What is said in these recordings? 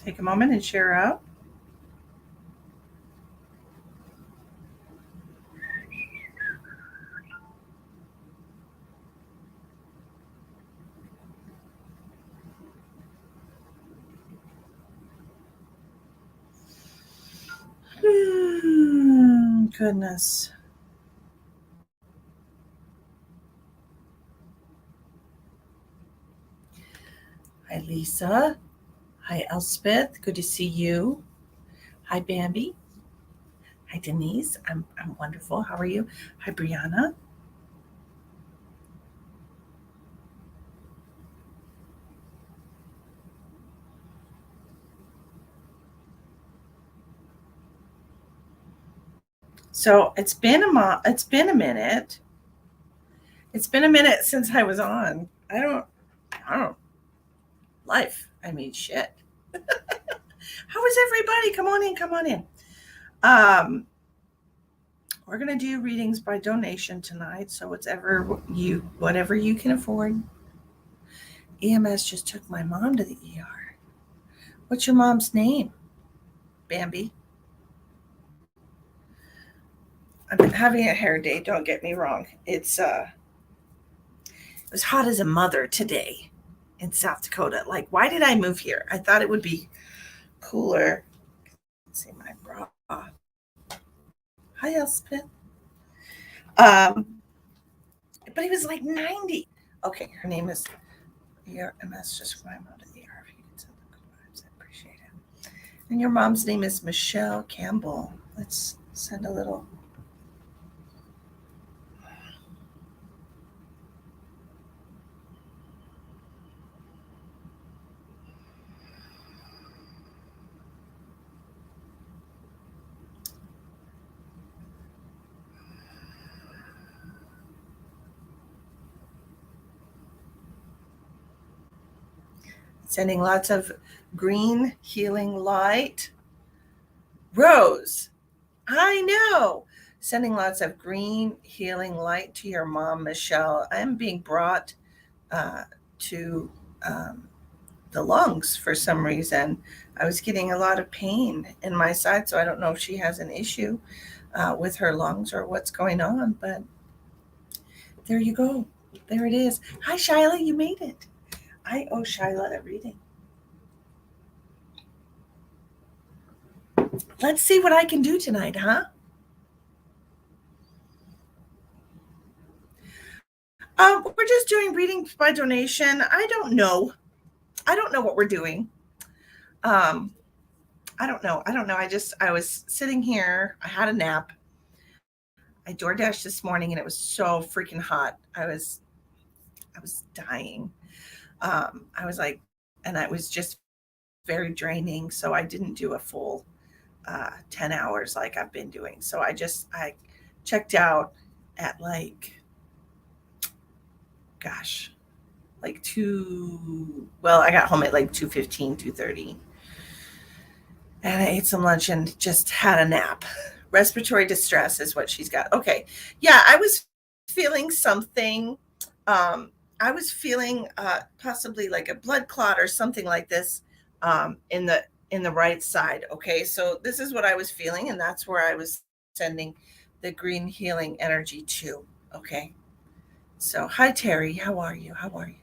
take a moment and share out. Goodness. Hi, Lisa. Hi, Elspeth. Good to see you. Hi, Bambi. Hi, Denise. I'm wonderful. How are you? Hi, Brianna. So it's been a minute. It's been a minute since I was on. I don't life. I mean shit. How is everybody? Come on in, come on in. Um, we're gonna do readings by donation tonight, so whatever you can afford. EMS just took my mom to the ER. What's your mom's name? Bambi. I've been having a hair day, don't get me wrong. It was hot as a mother today in South Dakota. Like, why did I move here? I thought it would be cooler. Let's see my bra. Hi, Elspeth. Um, but it was like 90. Okay, her name is EMS. Just fly out of the ER. If you can send the good vibes, I appreciate it. And your mom's name is Michelle Campbell. Let's send a little. Sending lots of green healing light. Rose, I know. Sending lots of green healing light to your mom, Michelle. I am being brought to the lungs for some reason. I was getting a lot of pain in my side, so I don't know if she has an issue with her lungs or what's going on, but there you go. There it is. Hi, Shyla, you made it. I owe Shyla a reading. Let's see what I can do tonight, huh? We're just doing readings by donation. I don't know. I don't know what we're doing. Um, I don't know. I was sitting here. I had a nap. I door dashed this morning, and it was so freaking hot. I was dying. I was like, and it was just very draining. So I didn't do a full 10 hours like I've been doing. So I checked out at like, gosh, like I got home at like 2:15, 2:30. And I ate some lunch and just had a nap. Respiratory distress is what she's got. Okay. Yeah, I was feeling something. I was feeling possibly like a blood clot or something like this in the right side. Okay, so this is what I was feeling, and that's where I was sending the green healing energy to. Okay, so hi Terry, how are you? How are you?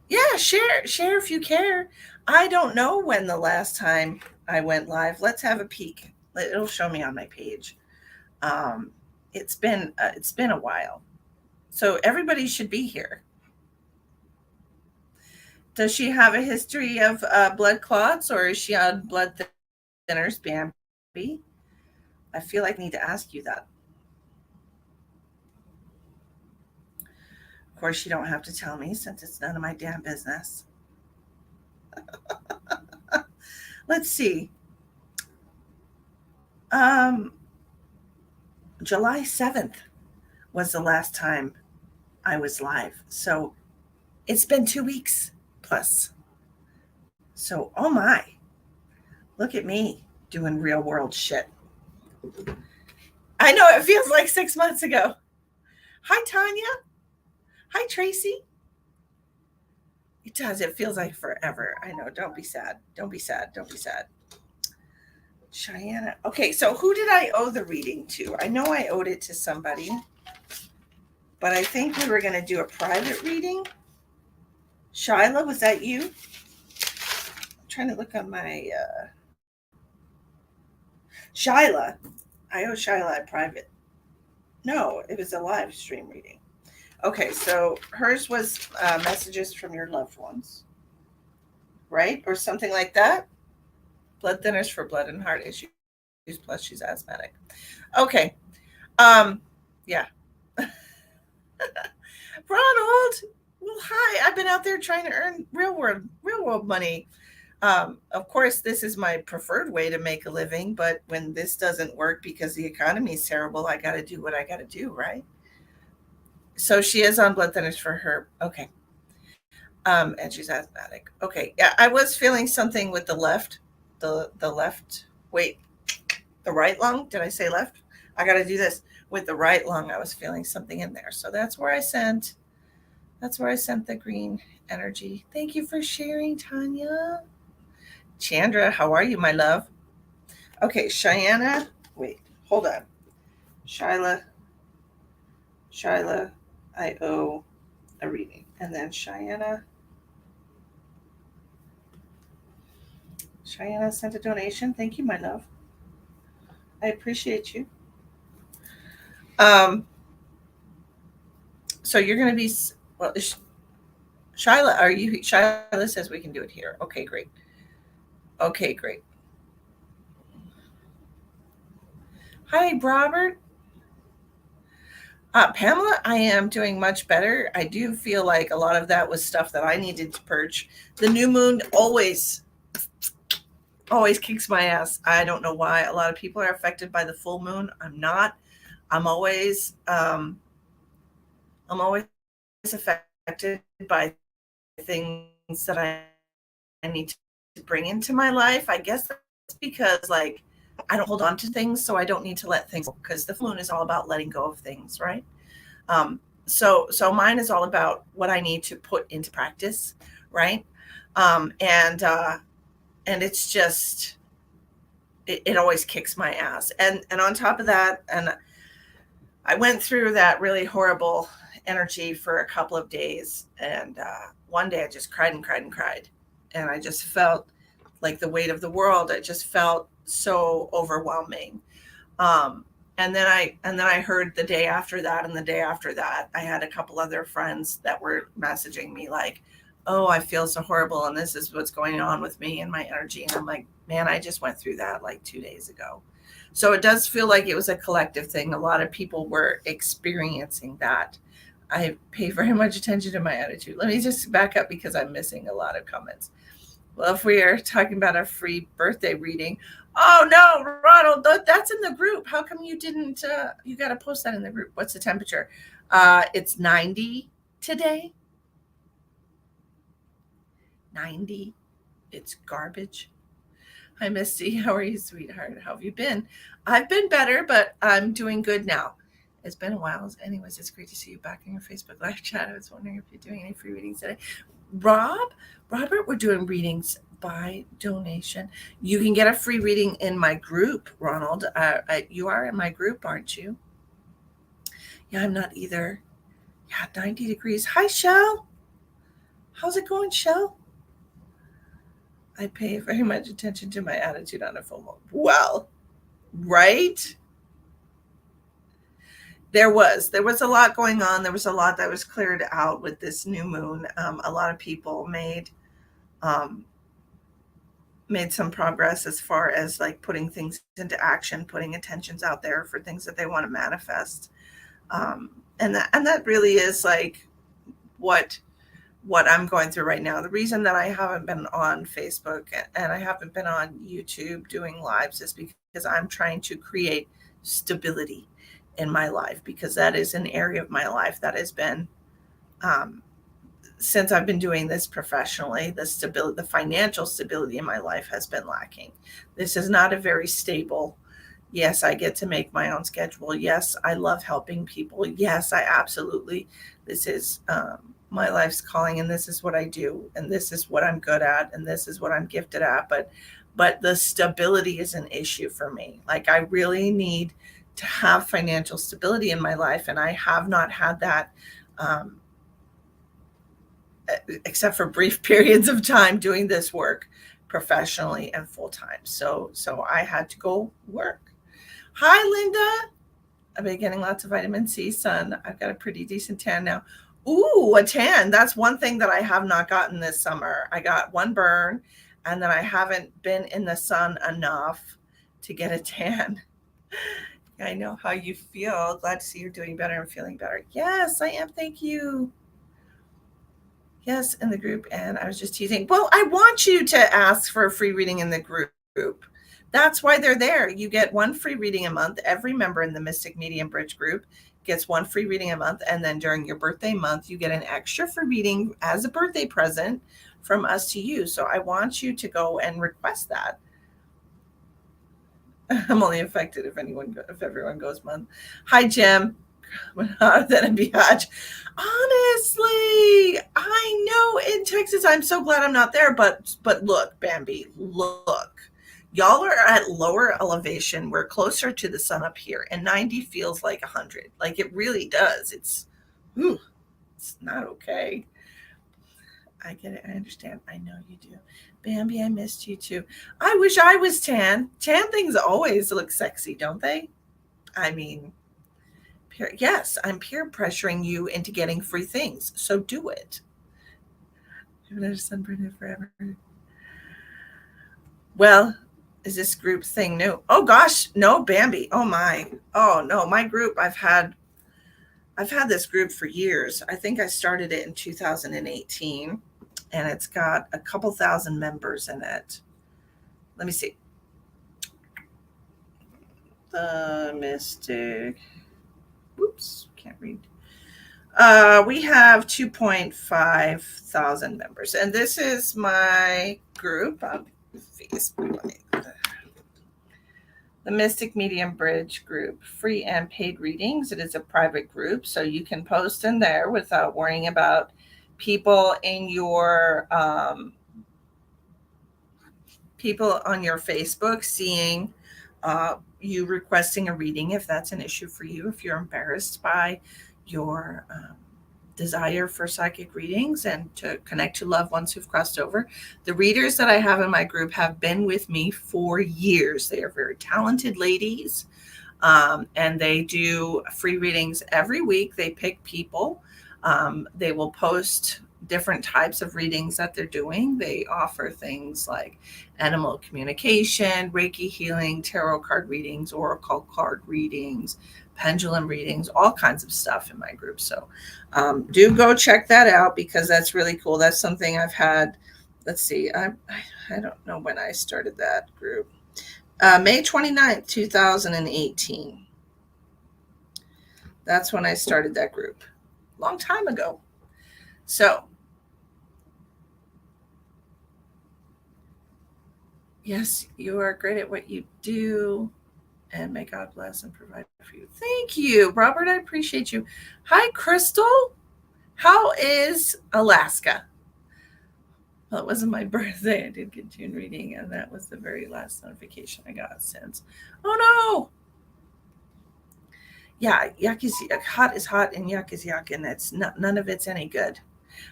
Yeah, share if you care. I don't know when the last time I went live. Let's have a peek. It'll show me on my page. Um, it's been a while, so everybody should be here. Does she have a history of blood clots, or is she on blood thinners, Bambi? I feel like I need to ask you that. Of course, you don't have to tell me since it's none of my damn business. Let's see. Um, July 7th was the last time I was live. So it's been 2 weeks plus. So, oh my, look at me doing real world shit. I know it feels like 6 months ago. Hi, Tanya. Hi, Tracy. It does. It feels like forever. I know. Don't be sad. Don't be sad. Don't be sad. Cheyenne. Okay, so who did I owe the reading to? I know I owed it to somebody, but I think we were going to do a private reading. Shyla, was that you? I'm trying to look on my Shyla. I owe Shyla a private. No, it was a live stream reading. Okay, so hers was messages from your loved ones, right? Or something like that. Blood thinners for blood and heart issues, plus she's asthmatic. Okay. Yeah. Ronald, well, hi. I've been out there trying to earn real world money. Of course, this is my preferred way to make a living, but when this doesn't work because the economy is terrible, I got to do what I got to do, right? So she is on blood thinners for her. Okay. And she's asthmatic. Okay. Yeah, I was feeling something with the left, the left. Wait, the right lung. Did I say left? I got to do this with the right lung. I was feeling something in there, so that's where I sent. That's where I sent the green energy. Thank you for sharing, Tanya. Chandra, how are you, my love? Okay, Cheyenne. Wait, hold on. Shyla, I owe a reading. And then Cheyenne sent a donation. Thank you, my love. I appreciate you. So you're going to be, well, Shyla, are you, Shyla says we can do it here. Okay, great. Okay, great. Hi, Robert. Pamela, I am doing much better. I do feel like a lot of that was stuff that I needed to purge. The new moon always kicks my ass. I don't know why. A lot of people are affected by the full moon. I'm not. I'm always affected by things that I need to bring into my life. I guess that's because like I don't hold on to things, so I don't need to let things go, because the full moon is all about letting go of things, right? So mine is all about what I need to put into practice, right? And it's just it always kicks my ass. And on top of that, and I went through that really horrible energy for a couple of days, and one day I just cried and cried and cried, and I just felt like the weight of the world. It just felt so overwhelming. And then I heard the day after that, and the day after that, I had a couple other friends that were messaging me like, "Oh, I feel so horrible, and this is what's going on with me and my energy." And I'm like, "Man, I just went through that like 2 days ago." So it does feel like it was a collective thing. A lot of people were experiencing that. I pay very much attention to my attitude. Let me just back up because I'm missing a lot of comments. Well, if we are talking about a free birthday reading, oh no, Ronald, that's in the group. How come you didn't? You got to post that in the group. What's the temperature? It's 90 today. 90. It's garbage. Hi, Misty. How are you, sweetheart? How have you been? I've been better, but I'm doing good now. It's been a while. Anyways, it's great to see you back in your Facebook live chat. I was wondering if you're doing any free readings today. Robert, we're doing readings by donation. You can get a free reading in my group, Ronald. You are in my group, aren't you? Yeah, I'm not either. Yeah, 90 degrees. Hi, Shell. How's it going, Shell? I pay very much attention to my attitude on a full moon. Well, right? There was a lot going on. There was a lot that was cleared out with this new moon. A lot of people made some progress as far as like putting things into action, putting intentions out there for things that they want to manifest. And that really is like what I'm going through right now. The reason that I haven't been on Facebook and I haven't been on YouTube doing lives is because I'm trying to create stability in my life, because that is an area of my life that has been, since I've been doing this professionally, the financial stability in my life has been lacking. This is not a very stable Yes, I get to make my own schedule. Yes, I love helping people. Yes, I absolutely, this is my life's calling, and this is what I do, and this is what I'm good at, and this is what I'm gifted at. But the stability is an issue for me. Like, I really need to have financial stability in my life, and I have not had that. Um, except for brief periods of time doing this work professionally and full time. So I had to go work. Hi, Linda. I've been getting lots of vitamin C, sun. I've got a pretty decent tan now. Ooh, a tan. That's one thing that I have not gotten this summer. I got one burn, and then I haven't been in the sun enough to get a tan. I know how you feel. Glad to see you're doing better and feeling better. Yes, I am. Thank you. Yes, in the group. And I was just teasing. Well, I want you to ask for a free reading in the group. That's why they're there. You get one free reading a month. Every member in the Mystic Medium Bridge group gets one free reading a month. And then during your birthday month, you get an extra free reading as a birthday present from us to you. So I want you to go and request that. I'm only affected if everyone goes month. Hi, Jim. Then it'd be Hajj. Honestly, I know in Texas, I'm so glad I'm not there. But look, Bambi, look. Y'all are at lower elevation. We're closer to the sun up here, and 90 feels like 100. Like, it really does. It's not okay. I get it. I understand. I know you do. Bambi, I missed you too. I wish I was tan. Tan things always look sexy, don't they? I mean, yes, I'm peer pressuring you into getting free things. So do it. Even though sunburn forever. Well, is this group thing new? Oh gosh, no, Bambi. Oh my. Oh no, my group. I've had this group for years. I think I started it in 2018, and it's got a couple thousand members in it. Let me see. The Mystic. Whoops, can't read. We have 2.5 thousand members, and this is my group on Facebook. The Mystic Medium Bridge group, free and paid readings. It is a private group, so you can post in there without worrying about people in your people on your Facebook seeing you requesting a reading if that's an issue for you. If you're embarrassed by your desire for psychic readings and to connect to loved ones who've crossed over. The readers that I have in my group have been with me for years. They are very talented ladies, and they do free readings every week. They pick people. They will post different types of readings that they're doing. They offer things like animal communication, Reiki healing, tarot card readings, oracle card readings, pendulum readings, all kinds of stuff in my group. So do go check that out, because that's really cool. That's something I've had. Let's see. I don't know when I started that group. May 29th, 2018. That's when I started that group. Long time ago. So, yes, you are great at what you do. And may God bless and provide for you. Thank you, Robert. I appreciate you. Hi, Crystal. How is Alaska? Well, it wasn't my birthday. I did get June reading, and that was the very last notification I got since. Oh no! Yeah, yuck is yuck. Hot is hot, and yuck is yuck, and it's not, none of it's any good.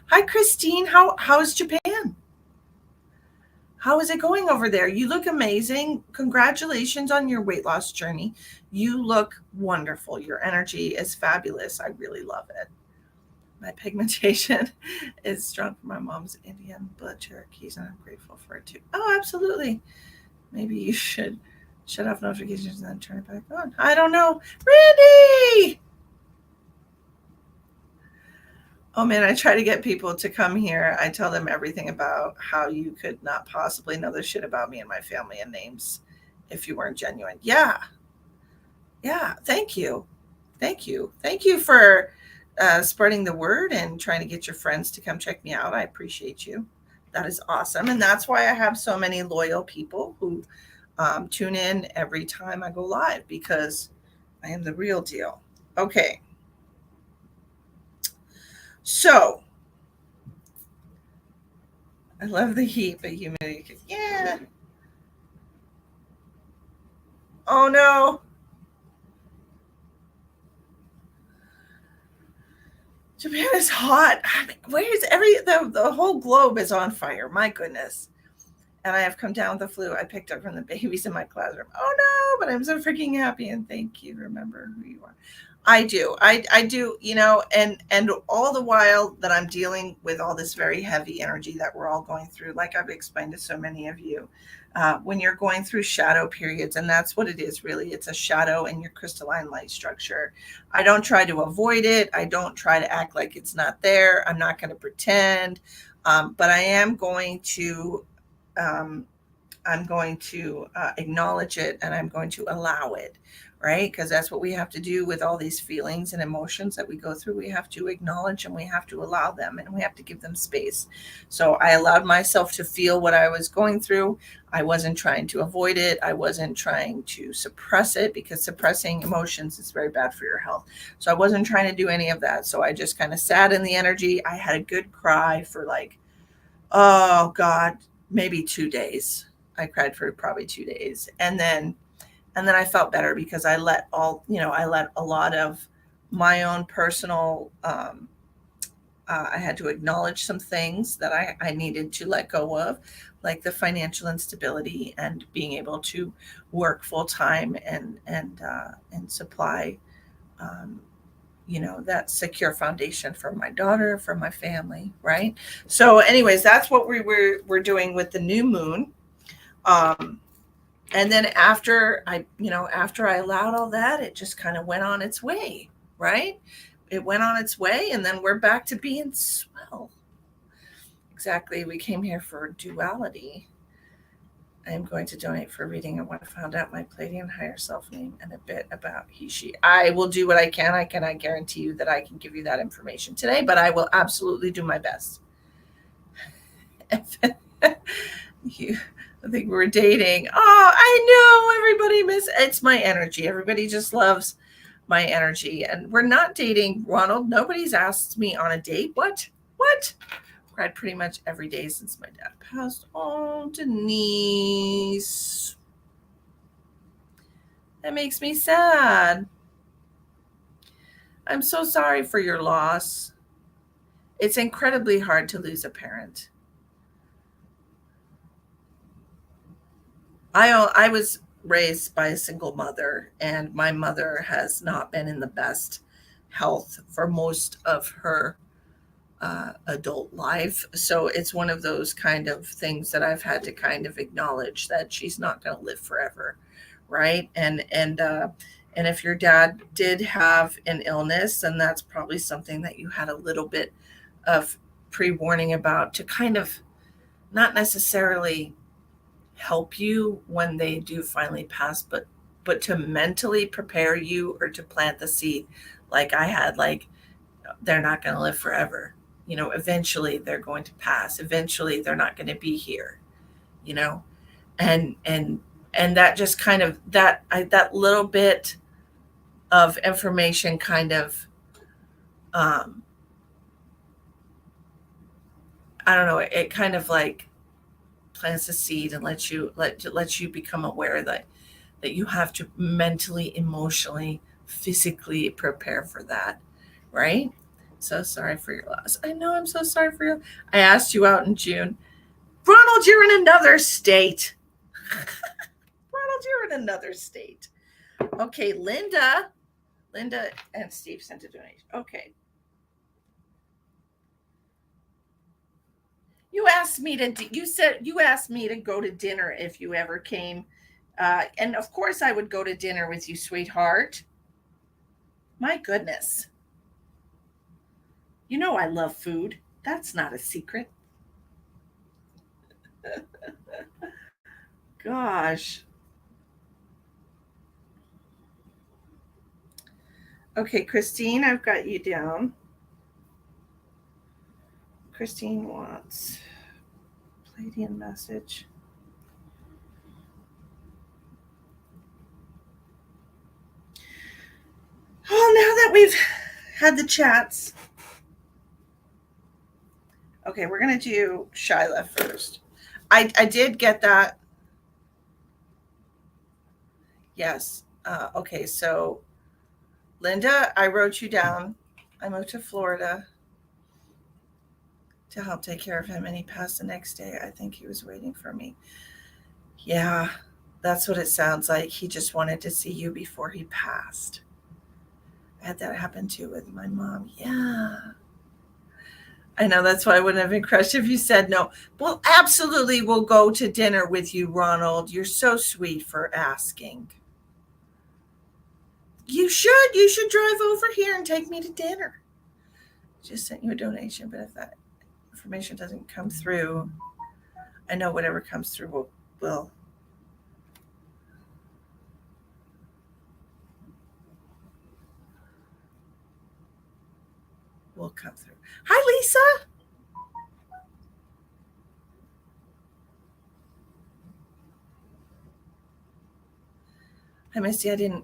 Hi, Christine. How's Japan? How is it going over there? You look amazing. Congratulations on your weight loss journey. You look wonderful. Your energy is fabulous. I really love it. My pigmentation is strong from my mom's Indian blood Cherokees, and I'm grateful for it too. Oh, absolutely. Maybe you should shut off notifications and then turn it back on. I don't know. Randy! Oh man, I try to get people to come here. I tell them everything about how you could not possibly know the shit about me and my family and names if you weren't genuine. Yeah. Yeah. Thank you. Thank you. Thank you for spreading the word and trying to get your friends to come check me out. I appreciate you. That is awesome. And that's why I have so many loyal people who Tune in every time I go live because I am the real deal. Okay. So I love the heat, but humidity. Yeah. Oh no. Japan is hot. I mean, where's the whole globe is on fire. My goodness. And I have come down with the flu I picked up from the babies in my classroom. Oh no, but I'm so freaking happy and thank you. Remember who you are. I do. I do, and all the while that I'm dealing with all this very heavy energy that we're all going through, like I've explained to so many of you, when you're going through shadow periods, and that's what it is really. It's a shadow in your crystalline light structure. I don't try to avoid it. I don't try to act like it's not there. I'm not going to pretend. But I am going to um, acknowledge it and I'm going to allow it, right? Because that's what we have to do with all these feelings and emotions that we go through. We have to acknowledge and we have to allow them and we have to give them space. So I allowed myself to feel what I was going through. I wasn't trying to avoid it. I wasn't trying to suppress it because suppressing emotions is very bad for your health. So I wasn't trying to do any of that. So I just kind of sat in the energy. I had a good cry for like, oh God, maybe 2 days. I cried for probably 2 days. And then I felt better because I let a lot of my own personal, I had to acknowledge some things that I needed to let go of, like the financial instability and being able to work full time and supply, um, that secure foundation for my daughter, for my family, right? So, anyways, that's what we're doing with the new moon. Um, and then after I allowed all that, it just kind of went on its way, right? It went on its way, and then we're back to being swell. Exactly. We came here for duality. I am going to donate for reading. I want to find out my Pleiadian higher self name and a bit about he, she. I will do what I can. I cannot guarantee you that I can give you that information today, but I will absolutely do my best. you, I think we're dating. Oh, I know everybody it's my energy. Everybody just loves my energy. And we're not dating, Ronald. Nobody's asked me on a date. What? What? Cried pretty much every day since my dad passed. Oh, Denise. That makes me sad. I'm so sorry for your loss. It's incredibly hard to lose a parent. I was raised by a single mother, and my mother has not been in the best health for most of her adult life. So it's one of those kind of things that I've had to kind of acknowledge that she's not going to live forever, right? And if your dad did have an illness, then that's probably something that you had a little bit of pre-warning about to kind of not necessarily help you when they do finally pass, but to mentally prepare you or to plant the seed like I had, like they're not going to live forever. Eventually they're going to pass. Eventually they're not going to be here, you know, and that just kind of that little bit of information kind of, um, I don't know, it kind of like plants a seed and lets you become aware that you have to mentally, emotionally, physically prepare for that, right? So sorry for your loss. I know, I'm so sorry for you. I asked you out in June. Ronald, you're in another state. Ronald, you're in another state. Okay, Linda and Steve sent a donation. Okay. You asked me to go to dinner if you ever came. And of course I would go to dinner with you, sweetheart. My goodness. You know I love food. That's not a secret. Gosh. Okay, Christine, I've got you down. Christine wants Palladian message. we've had the chats. Okay, we're going to do Shyla first. I did get that. Yes. Okay, so Linda, I wrote you down. I moved to Florida to help take care of him, and he passed the next day. I think he was waiting for me. Yeah, that's what it sounds like. He just wanted to see you before he passed. I had that happen too with my mom. Yeah. I know, that's why I wouldn't have been crushed if you said no. Well, absolutely, we'll go to dinner with you, Ronald. You're so sweet for asking. You should drive over here and take me to dinner. Just sent you a donation, but if that information doesn't come through, I know whatever comes through will come through. Hi, Lisa. Hi, Misty. I didn't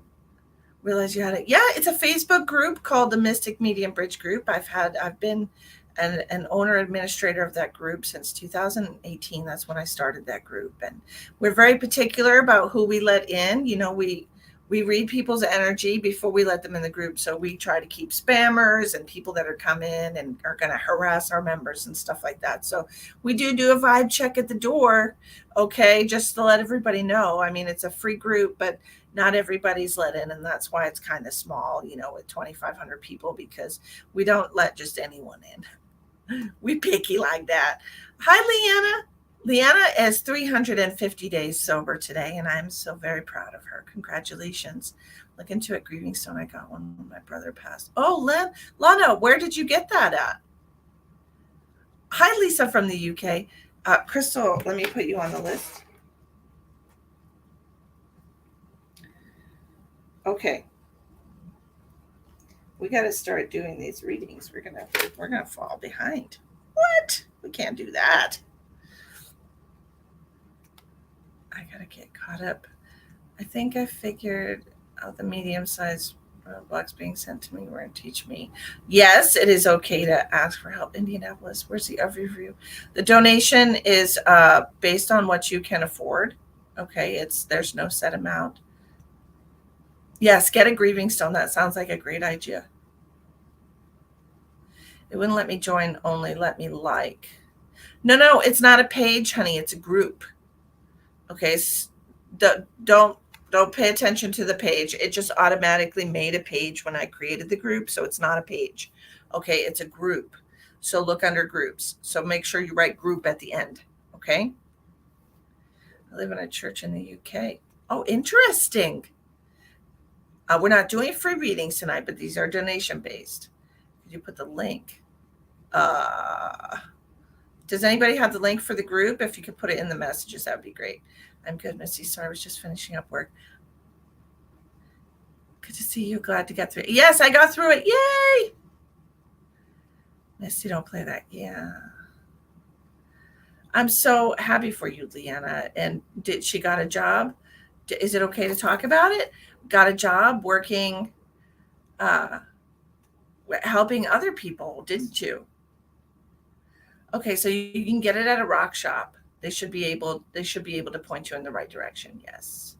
realize you had it. Yeah, it's a Facebook group called the Mystic Medium Bridge Group. I've been an owner administrator of that group since 2018. That's when I started that group, and we're very particular about who we let in. You know, we read people's energy before we let them in the group, so we try to keep spammers and people that are come in and are going to harass our members and stuff like that. So we do a vibe check at the door, okay, just to let everybody know. I mean, it's a free group, but not everybody's let in, and that's why it's kind of small, you know, with 2,500 people, because we don't let just anyone in. We picky like that. Hi, Leanna. Leanna is 350 days sober today, and I'm so very proud of her. Congratulations. Look into it. Grieving Stone. I got one when my brother passed. Oh, Lana, where did you get that at? Hi, Lisa from the UK. Crystal, let me put you on the list. Okay. We got to start doing these readings. We're gonna fall behind. What? We can't do that. I gotta get caught up. I think I figured out the medium-sized blocks being sent to me were to teach me. Yes, it is okay to ask for help. Indianapolis, where's the overview? The donation is based on what you can afford. Okay, there's no set amount. Yes, get a grieving stone. That sounds like a great idea. It wouldn't let me join, only let me like. No, it's not a page, honey. It's a group. Okay, don't pay attention to the page. It just automatically made a page when I created the group, so it's not a page. Okay, it's a group. So look under groups. So make sure you write group at the end. Okay. I live in a church in the UK. Oh, interesting. We're not doing free readings tonight, but these are donation based. Did you put the link? Does anybody have the link for the group? If you could put it in the messages, that would be great. I'm good, Missy. Sorry, I was just finishing up work. Good to see you. Glad to get through it. Yes, I got through it. Yay! Missy, don't play that. Yeah. I'm so happy for you, Leanna. And did she got a job? Is it okay to talk about it? Got a job working, helping other people, didn't you? Okay, so you can get it at a rock shop. They should be able to point you in the right direction. Yes.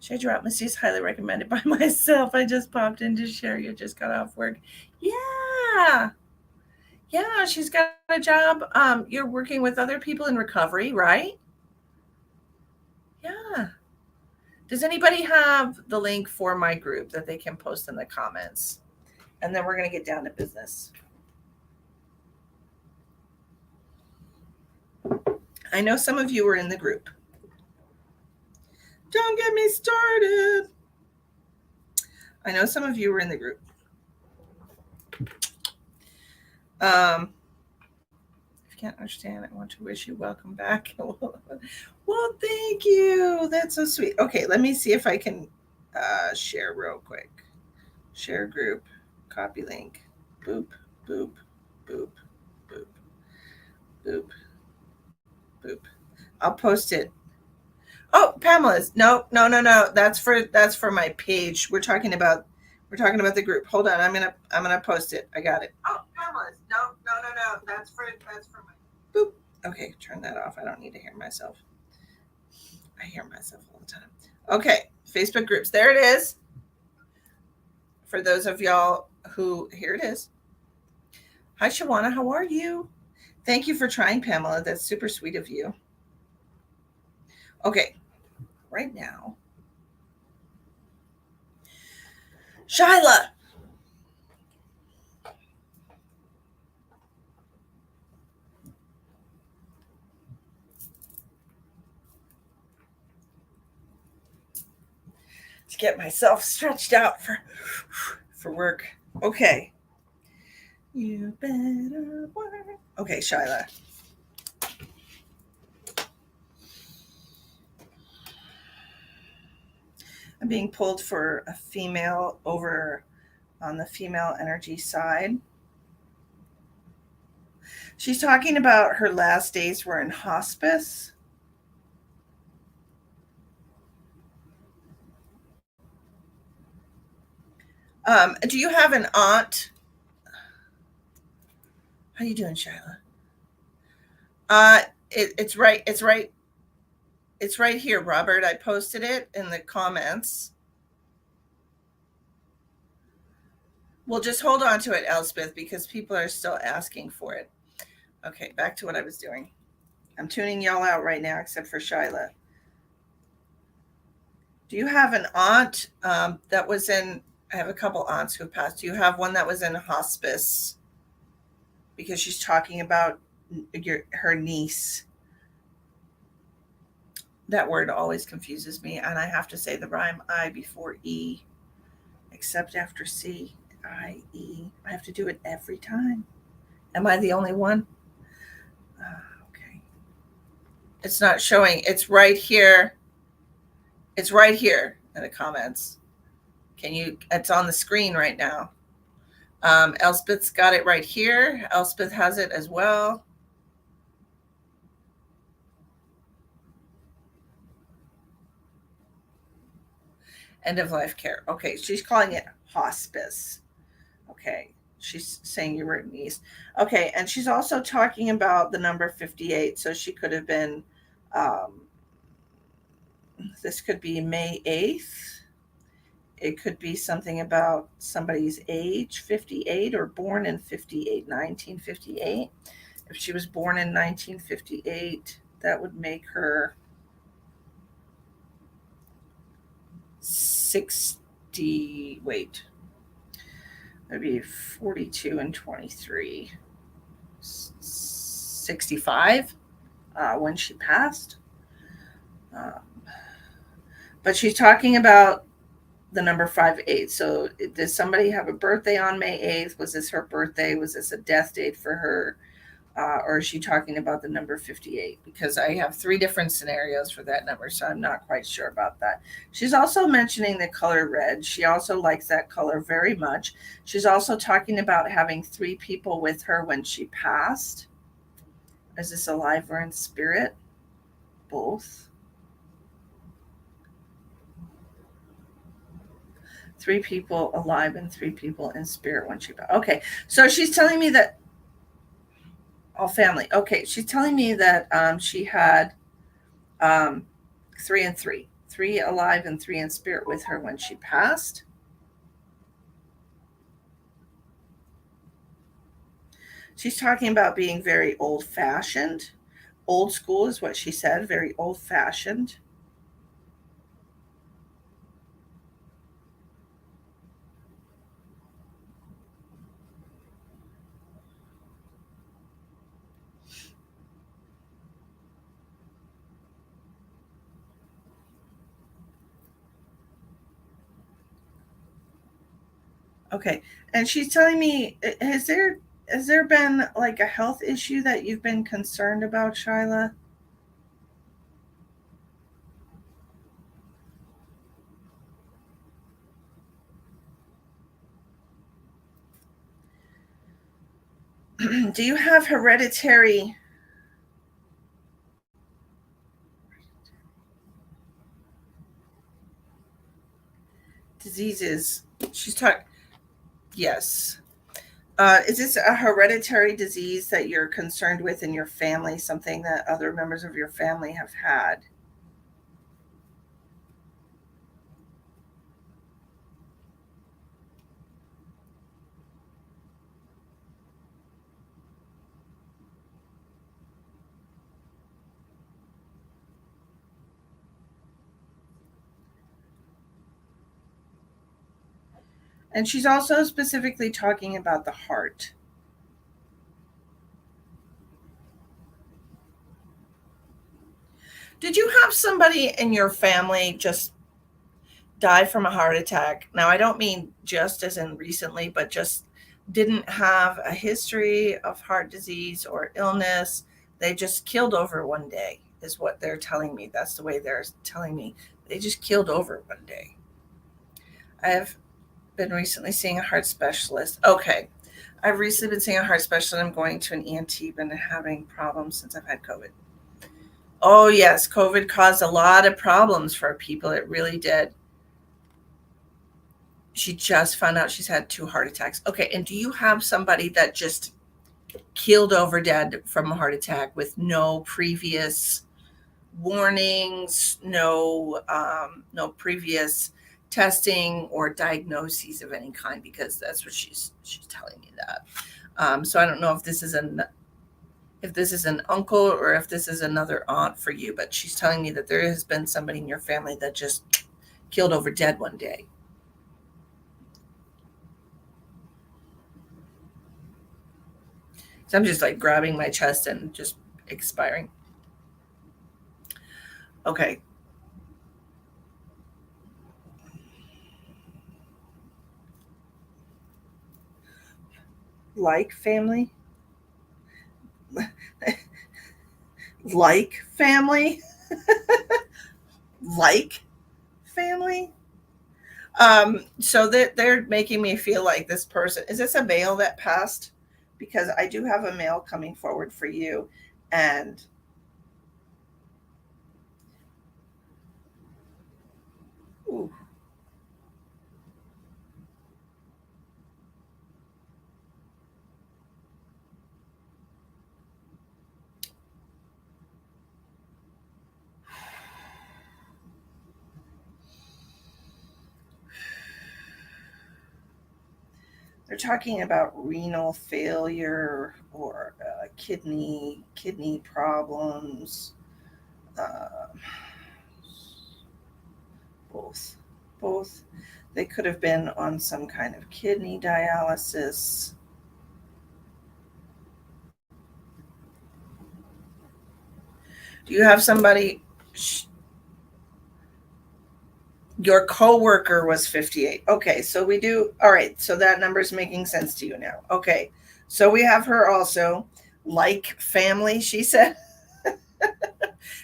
Shade Your Atmosphere is highly recommended by myself. I just popped in to share. You just got off work. Yeah. Yeah, she's got a job. You're working with other people in recovery, right? Yeah. Does anybody have the link for my group that they can post in the comments? And then we're going to get down to business. I know some of you are in the group. Don't get me started. I know some of you were in the group. If you can't understand, I want to wish you welcome back. Well, thank you. That's so sweet. Okay, let me see if I can share real quick. Share group, copy link. Boop, boop, boop, boop, boop, boop. I'll post it. Oh, Pamela's. No. That's for my page. We're talking about We're talking about the group. Hold on, I'm gonna post it. I got it. Oh, Pamela's. No. That's for my boop. Okay, turn that off. I don't need to hear myself. I hear myself all the time. Okay, Facebook groups. There it is. For those of y'all who, here it is. Hi, Shawana. How are you? Thank you for trying, Pamela. That's super sweet of you. Okay, right now, Shyla. To get myself stretched out for work. Okay. You better work. Okay, Shyla. I'm being pulled for a female over on the female energy side. She's talking about her last days were in hospice. Do you have an aunt? How you doing, Shyla? It's right. It's right. It's right here, Robert. I posted it in the comments. We'll just hold on to it, Elspeth, because people are still asking for it. Okay, back to what I was doing. I'm tuning y'all out right now, except for Shyla. Do you have an aunt that was in? I have a couple aunts who have passed. Do you have one that was in hospice? Because she's talking about her niece. That word always confuses me, and I have to say the rhyme I before E, except after C, I, E. I have to do it every time. Am I the only one? Okay. It's not showing. It's right here. It's right here in the comments. Can you? It's on the screen right now. Elspeth's got it right here. Elspeth has it as well. End of life care. Okay, she's calling it hospice. Okay, she's saying you were a niece. Okay, and she's also talking about the number 58. So she could have been, um, this could be May 8th. It could be something about somebody's age, 58, or born in 58, 1958. If she was born in 1958, that would make her 60. Wait, that'd be 42 and 23. 65 when she passed. Um, but she's talking about the number 58. So, does somebody have a birthday on May 8th? Was this her birthday? Was this a death date for her? Or is she talking about the number 58? Because I have three different scenarios for that number, so I'm not quite sure about that. She's also mentioning the color red. She also likes that color very much. She's also talking about having three people with her when she passed. Is this alive or in spirit? Both. Three people alive and three people in spirit when she passed. Okay, so she's telling me that all family. Okay, she's telling me that she had um, three and three alive and three in spirit with her when she passed. She's talking about being very old fashioned. Old school is what she said, very old fashioned. Okay, and she's telling me, has there been like a health issue that you've been concerned about, Shyla? Do you have hereditary diseases She's talking. Yes. Is this a hereditary disease that you're concerned with in your family? Something that other members of your family have had? And she's also specifically talking about the heart. Did you have somebody in your family just die from a heart attack? Now, I don't mean just as in recently, but just didn't have a history of heart disease or illness. They just killed over one day, is what they're telling me. That's the way they're telling me. They just killed over one day. I have been recently seeing a heart specialist. Okay. I've recently been seeing a heart specialist. I'm going to an ENT, been having problems since I've had COVID. Oh, yes. COVID caused a lot of problems for people. It really did. She just found out she's had 2 heart attacks. Okay. And do you have somebody that just killed over dead from a heart attack with no previous warnings, no previous testing or diagnoses of any kind? Because that's what she's telling me that. So I don't know if this is an uncle or if this is another aunt for you, but she's telling me that there has been somebody in your family that just killed over dead one day. So I'm just like grabbing my chest and just expiring. Okay. Like family? Like family? Like family? So that they're making me feel like this person, is this a male that passed? Because I do have a male coming forward for you, and ooh, they're talking about renal failure or kidney problems. Uh, both, both. They could have been on some kind of kidney dialysis. Do you have somebody? Your coworker was 58. Okay, so we do. All right, so that number is making sense to you now. Okay, so we have her also, like family, she said.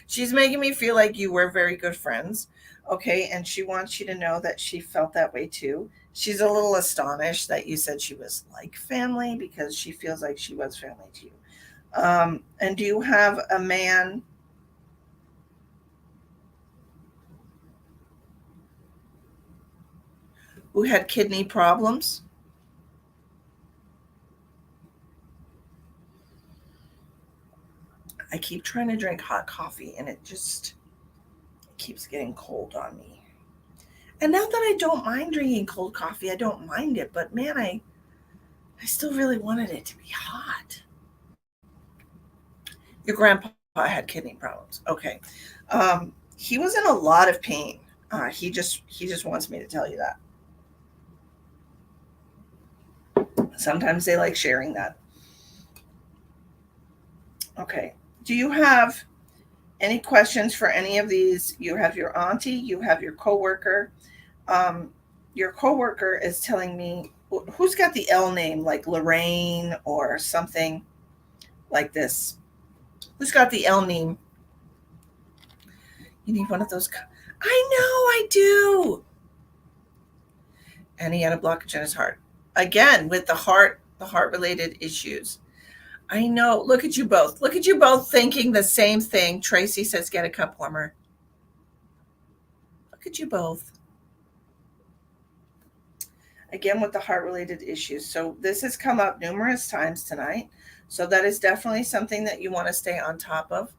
She's making me feel like you were very good friends. Okay, and she wants you to know that she felt that way too. She's a little astonished that you said she was like family because she feels like she was family to you. And do you have a man who had kidney problems? I keep trying to drink hot coffee and it just keeps getting cold on me. And not that I don't mind drinking cold coffee, I don't mind it, but man, I still really wanted it to be hot. Your grandpa had kidney problems. Okay. He was in a lot of pain. He just wants me to tell you that. Sometimes they like sharing that. Okay. Do you have any questions for any of these? You have your auntie, you have your coworker. Your coworker is telling me who's got the L name, like Lorraine or something like this. Who's got the L name? You need one of those. I know, I do. And he had a blockage in his heart. Again, with the heart related issues. I know. Look at you both. Look at you both thinking the same thing. Tracy says, get a cup warmer. Look at you both. again with the heart related issues. So this has come up numerous times tonight. So that is definitely something that you want to stay on top of.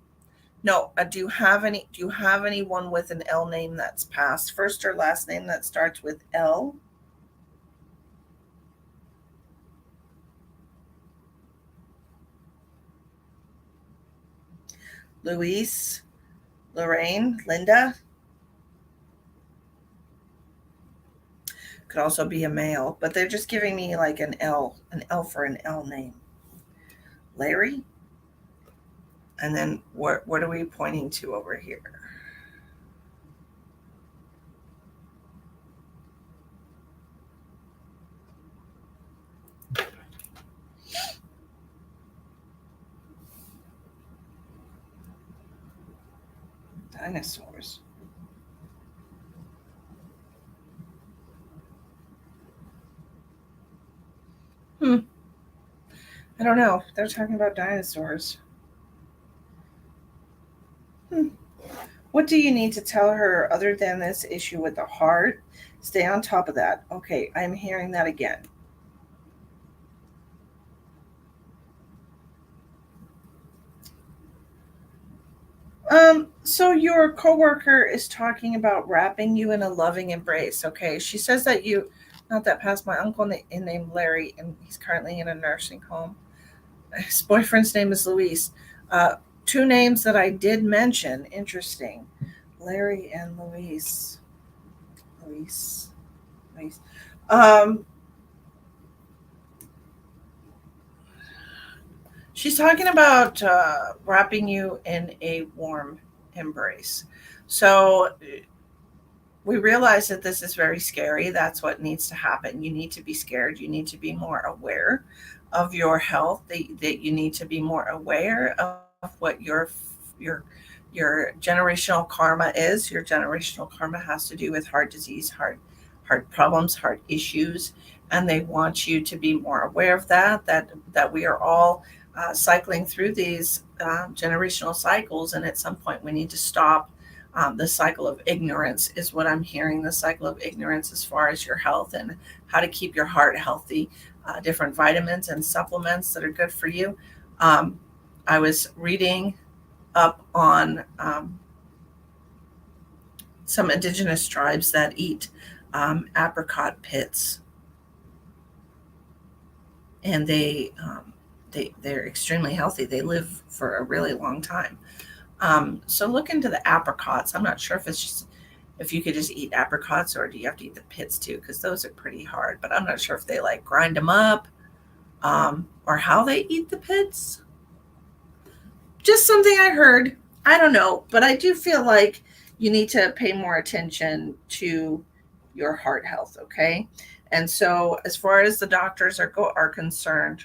No, do you have anyone with an L name that's passed? First or last name that starts with L? Louise, Lorraine, Linda? Could also be a male, but they're just giving me like an L for an L name. Larry? And then what are we pointing to over here? Dinosaurs. Hmm. I don't know. They're talking about dinosaurs. Hmm. What do you need to tell her other than this issue with the heart? Stay on top of that. Okay, I'm hearing that again. So your coworker is talking about wrapping you in a loving embrace. Okay, she says that not that past my uncle named Larry, and he's currently in a nursing home. His boyfriend's name is Luis. Uh, Two names that I did mention. Interesting, Larry and Luis. Luis. Luis. Um, she's talking about wrapping you in a warm embrace. So we realize that this is very scary. That's what needs to happen. You need to be scared. You need to be more aware of your health. That you need to be more aware of what your your generational karma is. Your generational karma has to do with heart disease, heart problems, heart issues, and they want you to be more aware of that. That we are all cycling through these generational cycles, and at some point we need to stop the cycle of ignorance is what I'm hearing. The cycle of ignorance as far as your health and how to keep your heart healthy, different vitamins and supplements that are good for you. Um, I was reading up on some indigenous tribes that eat apricot pits, and they're extremely healthy. They live for a really long time. So look into the apricots. I'm not sure if it's just if you could just eat apricots or do you have to eat the pits too, because those are pretty hard. But I'm not sure if they like grind them up or how they eat the pits. Just something I heard. I don't know, but I do feel like you need to pay more attention to your heart health. Okay, and so as far as the doctors are concerned,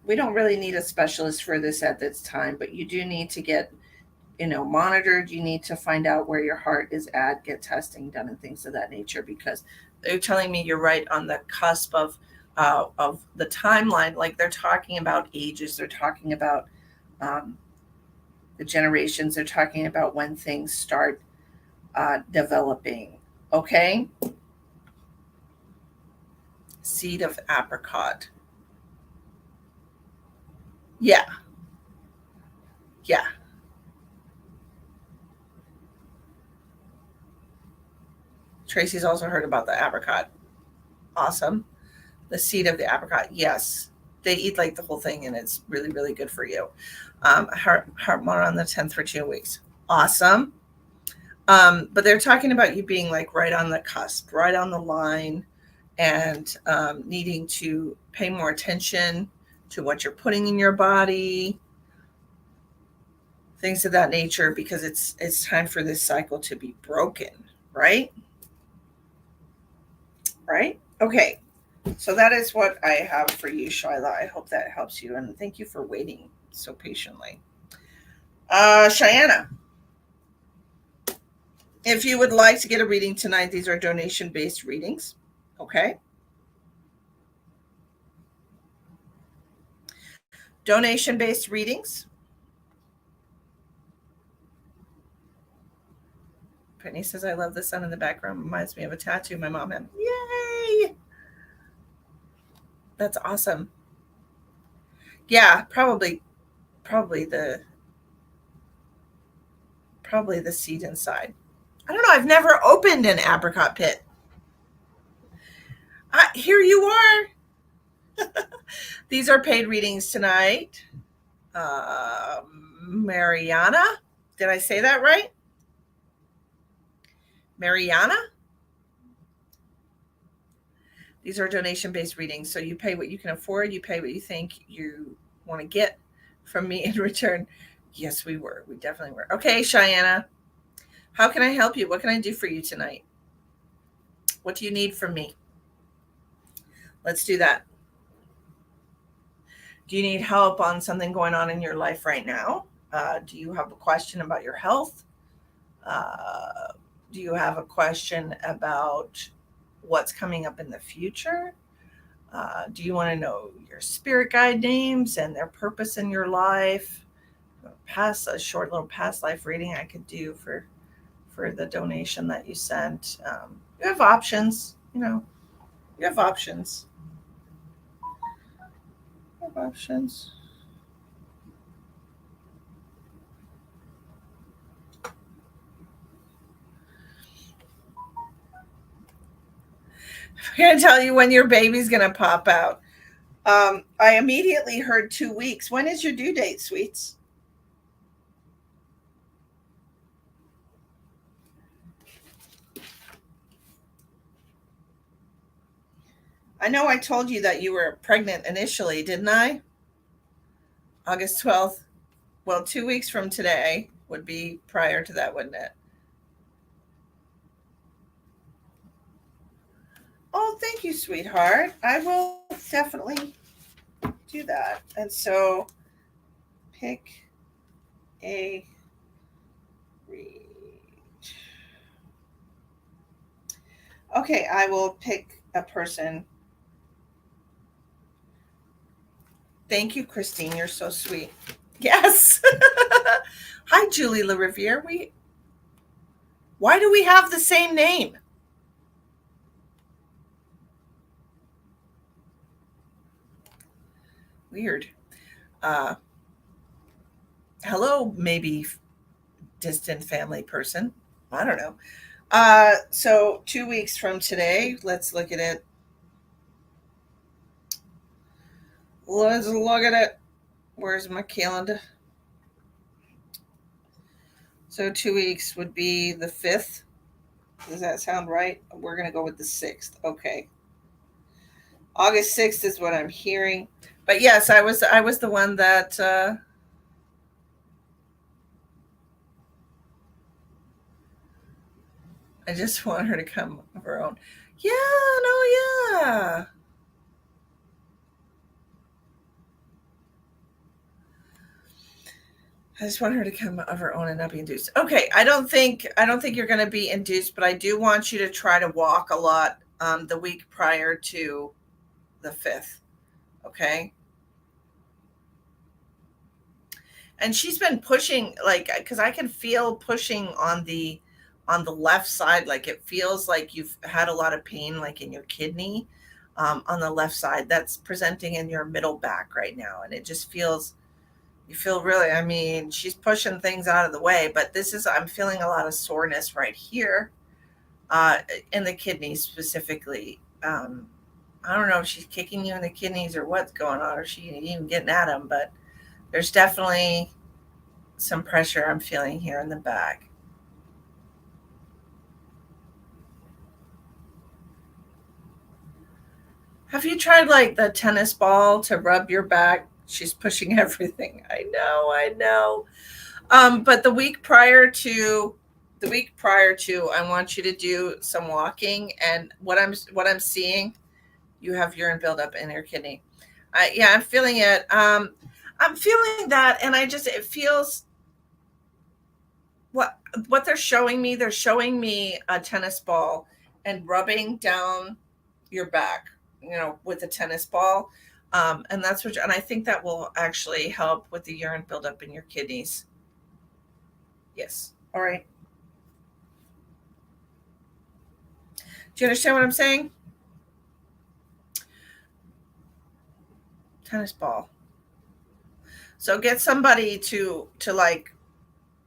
we don't really need a specialist for this at this time, but you do need to get monitored. You need to find out where your heart is at, get testing done and things of that nature, because they're telling me you're right on the cusp of the timeline. Like they're talking about ages, they're talking about um, the generations, they're talking about when things start developing. Okay. Seed of apricot. Yeah. Yeah. Tracy's also heard about the apricot. Awesome. The seed of the apricot. Yes, they eat like the whole thing, and it's really, really good for you. Heart monitor on the 10th for 2 weeks. Awesome. But they're talking about you being like right on the cusp, right on the line, and needing to pay more attention to what you're putting in your body, things of that nature, because it's time for this cycle to be broken. Right. Right. Okay. So that is what I have for you, Shyla. I hope that helps you, and thank you for waiting so patiently. Cheyenne, if you would like to get a reading tonight, these are donation based readings. Okay. Donation based readings. Brittany says, I love the sun in the background. Reminds me of a tattoo my mom had. Yay! That's awesome. Yeah, probably the seed inside. I don't know. I've never opened an apricot pit. Here you are. These are paid readings tonight. Mariana, did I say that right? Mariana? These are donation-based readings, so you pay what you can afford. You pay what you think you want to get from me in return. Yes, we were. We definitely were. Okay, Cheyenne, how can I help you? What can I do for you tonight? What do you need from me? Let's do that. Do you need help on something going on in your life right now? Do you have a question about your health? Do you have a question about what's coming up in the future? Do you want to know your spirit guide names and their purpose in your life? A short little past life reading I could do for the donation that you sent. You have options. You have options. You have options. I'm gonna tell you when your baby's gonna pop out. I immediately heard 2 weeks. When is your due date, sweets? I know I told you that you were pregnant initially, didn't I? August 12th. Well, 2 weeks from today would be prior to that, wouldn't it? Oh, thank you, sweetheart. I will definitely do that. And so pick a read. Okay, I will pick a person. Thank you, Christine. You're so sweet. Yes. Hi, Julie LaRiviere. Why do we have the same name? Weird. Uh, hello, maybe distant family person. I don't know. So 2 weeks from today, let's look at it. Let's look at it. Where's my calendar? So 2 weeks would be the 5th. Does that sound right? We're going to go with the 6th. Okay. August 6th is what I'm hearing. But yes, I was the one that I just want her to come of her own. Yeah, no, yeah. I just want her to come of her own and not be induced. Okay, I don't think you're going to be induced, but I do want you to try to walk a lot the week prior to the 5th. Okay. And she's been pushing, like, because I can feel pushing on the left side. Like it feels like you've had a lot of pain, like in your kidney, on the left side. That's presenting in your middle back right now, and it just feels. You feel really. I mean, she's pushing things out of the way, but I'm feeling a lot of soreness right here, uh, in the kidneys specifically. I don't know if she's kicking you in the kidneys or what's going on, or she even getting at them, but there's definitely some pressure I'm feeling here in the back. Have you tried like the tennis ball to rub your back? She's pushing everything. I know, I know. But the week prior to, I want you to do some walking. And what I'm seeing, you have urine buildup in your kidney. Yeah, I'm feeling it. I'm feeling that, and it feels what they're showing me. They're showing me a tennis ball and rubbing down your back, with a tennis ball. And and I think that will actually help with the urine buildup in your kidneys. Yes. All right. Do you understand what I'm saying? Tennis ball. So get somebody to like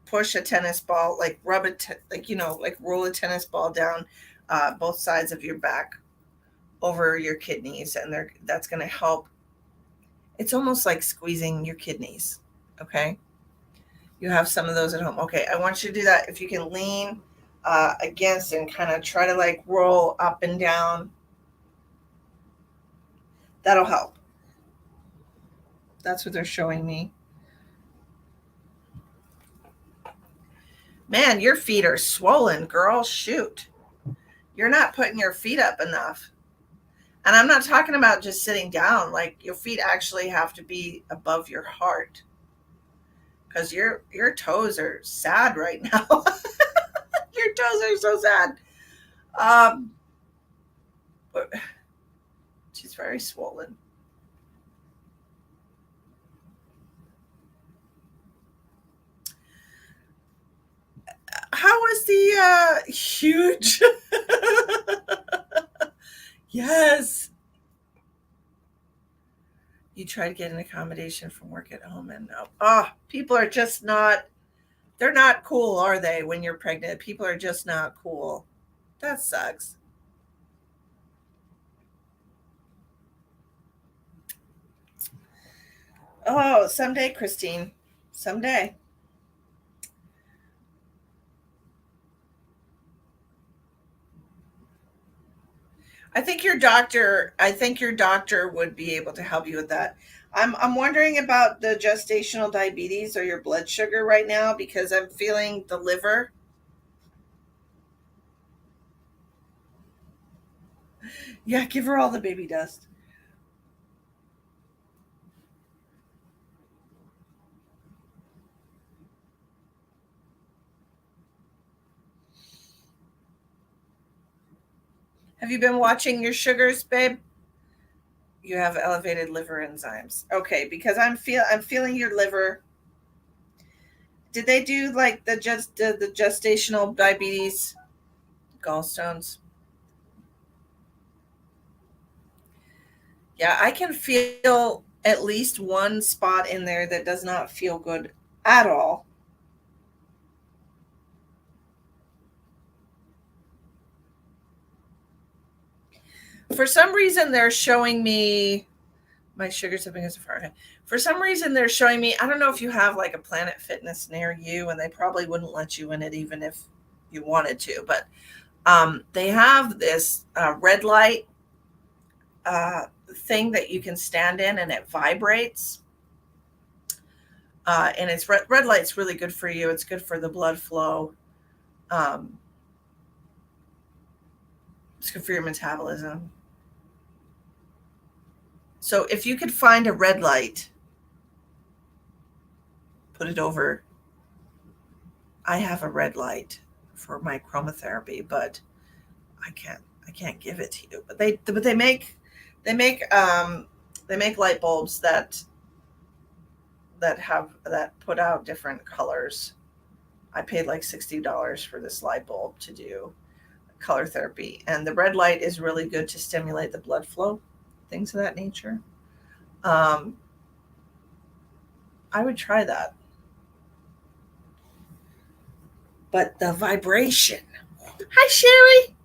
push a tennis ball, like rub it, like, like roll a tennis ball down both sides of your back over your kidneys, and that's going to help. It's almost like squeezing your kidneys. Okay. You have some of those at home. Okay. I want you to do that. If you can lean against and kind of try to like roll up and down, that'll help. That's what they're showing me. Man, your feet are swollen, girl. Shoot. You're not putting your feet up enough. And I'm not talking about just sitting down. Like, your feet actually have to be above your heart, because your toes are sad right now. Your toes are so sad. But she's very swollen. How is the huge? Yes. You try to get an accommodation from work at home, and people are just not. They're not cool, are they? When you're pregnant, people are just not cool. That sucks. Oh, someday, Christine. Someday. I think your doctor would be able to help you with that. I'm wondering about the gestational diabetes or your blood sugar right now, because I'm feeling the liver. Yeah, give her all the baby dust. Have you been watching your sugars, babe? You have elevated liver enzymes. Okay, because I'm feeling your liver. Did they do like the gestational diabetes gallstones? Yeah, I can feel at least one spot in there that does not feel good at all. For some reason, they're showing me my sugars have been so far. For some reason, they're showing me. I don't know if you have like a Planet Fitness near you, and they probably wouldn't let you in it even if you wanted to. But they have this red light thing that you can stand in, and it vibrates. And it's red light's really good for you. It's good for the blood flow. Um, it's good for your metabolism. So if you could find a red light, put it over. I have a red light for my chromotherapy, but I can't give it to you. But they make they make light bulbs that put out different colors. I paid like $60 for this light bulb to do color therapy, and the red light is really good to stimulate the blood flow, things of that nature. Um, I would try that, but the vibration. Hi, Sherry.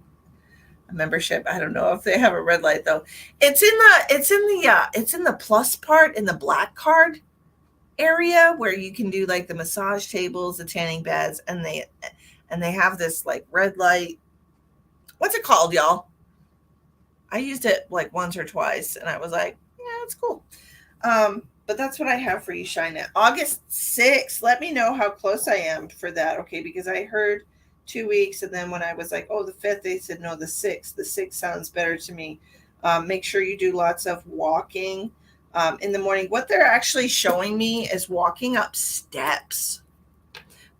A membership. I don't know if they have a red light though. It's in the plus part in the black card area where you can do like the massage tables, the tanning beds, and they have this like red light. What's it called, y'all? I used it like once or twice, and I was like, yeah, it's cool. But that's what I have for you, Shina. August 6th. Let me know how close I am for that, okay? Because I heard 2 weeks, and then when I was like, oh, the 5th, they said no, the 6th. The 6th sounds better to me. Make sure you do lots of walking in the morning. What they're actually showing me is walking up steps,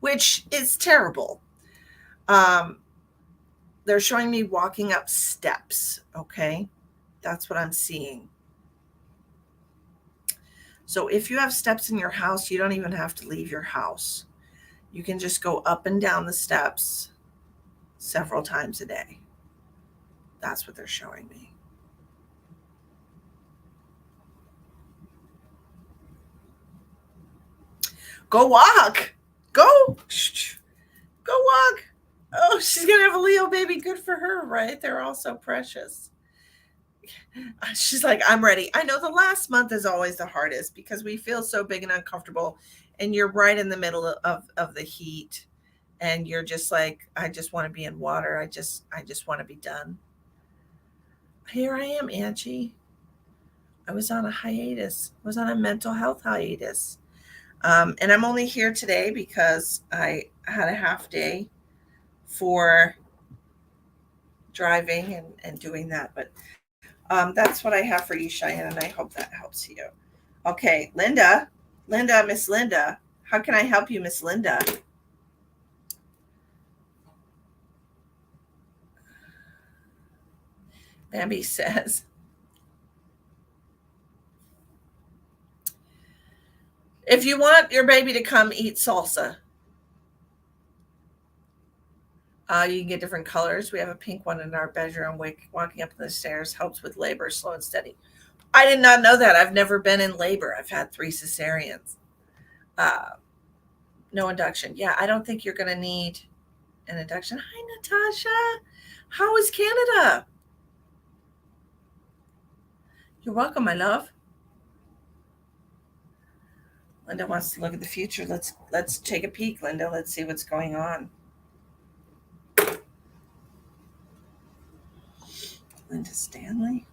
which is terrible. Um, they're showing me walking up steps, okay? That's what I'm seeing. So if you have steps in your house, you don't even have to leave your house. You can just go up and down the steps several times a day. That's what they're showing me. Go walk. Go. Go walk. Oh, she's going to have a Leo baby. Good for her, right? They're all so precious. She's like, I'm ready. I know the last month is always the hardest because we feel so big and uncomfortable. And you're right in the middle of the heat. And you're just like, I just want to be in water. I just want to be done. Here I am, Angie. I was on a hiatus. I was on a mental health hiatus. And I'm only here today because I had a half day for driving and doing that. But that's what I have for you, Cheyenne, and I hope that helps you. Okay, Linda, Miss Linda. How can I help you, Miss Linda? Bambi says, if you want your baby to come eat salsa, you can get different colors. We have a pink one in our bedroom. Walking up the stairs helps with labor, slow and steady. I did not know that. I've never been in labor. I've had 3 cesareans. No induction. Yeah, I don't think you're going to need an induction. Hi, Natasha. How is Canada? You're welcome, my love. Linda wants to look at the future. Let's take a peek, Linda. Let's see what's going on. Linda Stanley.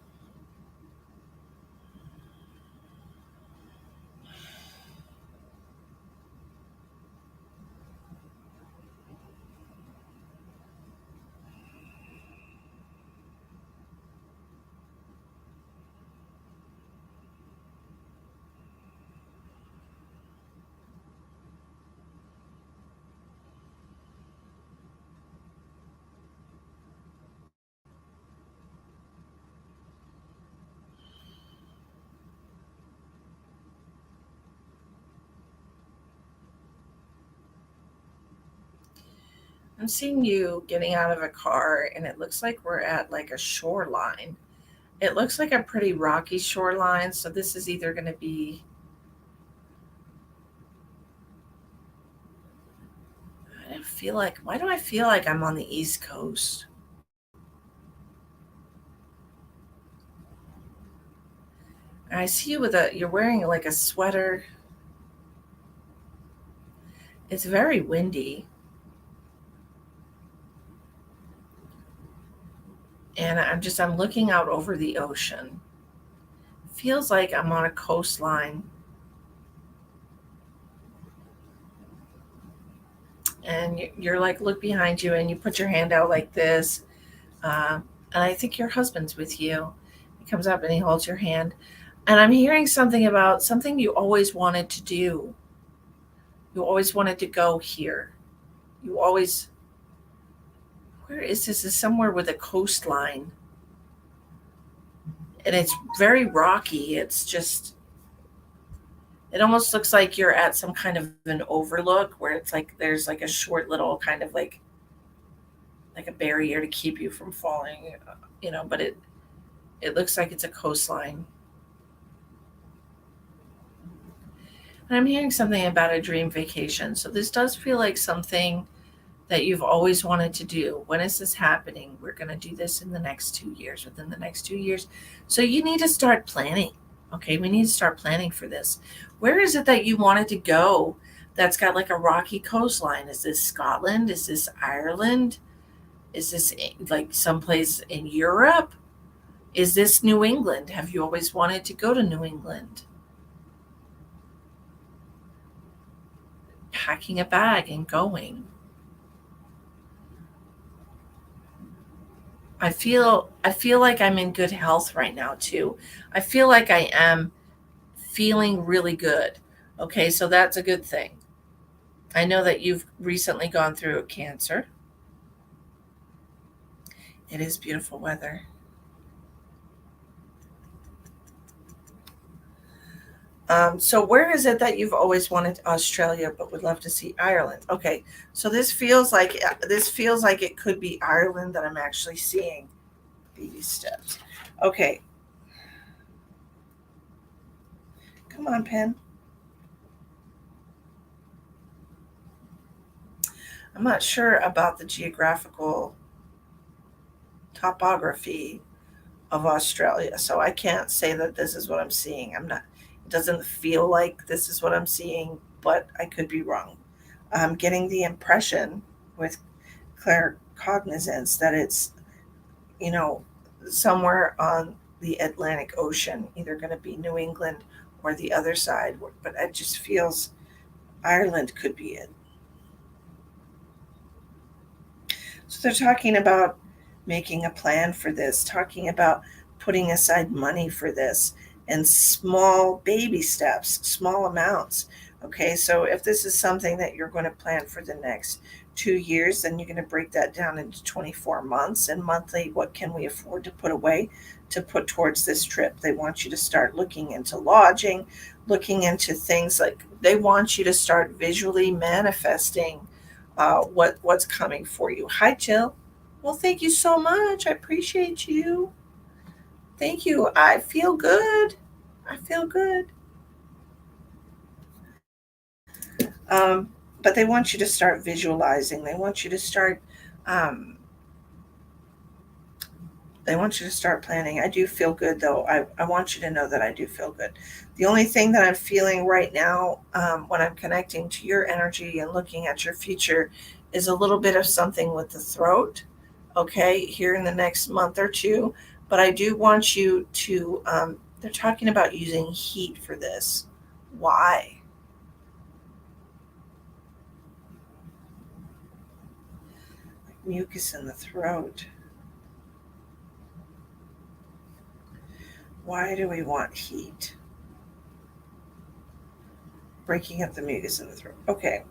I'm seeing you getting out of a car, and it looks like we're at like a shoreline. It looks like a pretty rocky shoreline, so this is either going to be, why do I feel like I'm on the East Coast? And I see you you're wearing like a sweater. It's very windy. And I'm looking out over the ocean. Feels like I'm on a coastline. And you're like, look behind you, and you put your hand out like this. And I think your husband's with you. He comes up and he holds your hand. And I'm hearing something about something you always wanted to do. You always wanted to go here. Where is this? Is somewhere with a coastline. And it's very rocky. It almost looks like you're at some kind of an overlook where it's like there's like a short little kind of like a barrier to keep you from falling, but it looks like it's a coastline. And I'm hearing something about a dream vacation. So this does feel like something that you've always wanted to do. When is this happening? We're going to do this in the next 2 years, within the next 2 years. So you need to start planning. Okay, we need to start planning for this. Where is it that you wanted to go that's got like a rocky coastline? Is this Scotland? Is this Ireland? Is this like someplace in Europe? Is this New England? Have you always wanted to go to New England? Packing a bag and going. I feel like I'm in good health right now too. I feel like I am feeling really good. Okay, so that's a good thing. I know that you've recently gone through a cancer. It is beautiful weather. So where is it that you've always wanted Australia but would love to see Ireland? Okay, so this feels like it could be Ireland that I'm actually seeing. baby steps. Okay. Come on, pen. I'm not sure about the geographical topography of Australia, so I can't say that this is what I'm seeing. I'm not, it doesn't feel like this is what I'm seeing, but I could be wrong. I'm getting the impression with claircognizance that it's, you know, somewhere on the Atlantic Ocean, either going to be New England or the other side, but it just feels Ireland could be it. So they're talking about making a plan for this, talking about putting aside money for this and small baby steps, small amounts. Okay, so if this is something that you're going to plan for the next 2 years, then you're going to break that down into 24 months and monthly. What can we afford to put away to put towards this trip? They want you to start looking into lodging, looking into things like they want you to start visually manifesting what's coming for you. Hi, Jill. Well, thank you so much. I appreciate you. Thank you. I feel good. I feel good. Um, but they want you to start visualizing. Um, They want you to start planning. I do feel good, though. I want you to know that I do feel good. The only thing that I'm feeling right now, when I'm connecting to your energy and looking at your future, is a little bit of something with the throat, okay, here in the next month or two. But I do want you to, they're talking about using heat for this. Why? Like mucus in the throat. Why do we want heat? Breaking up the mucus in the throat. Okay.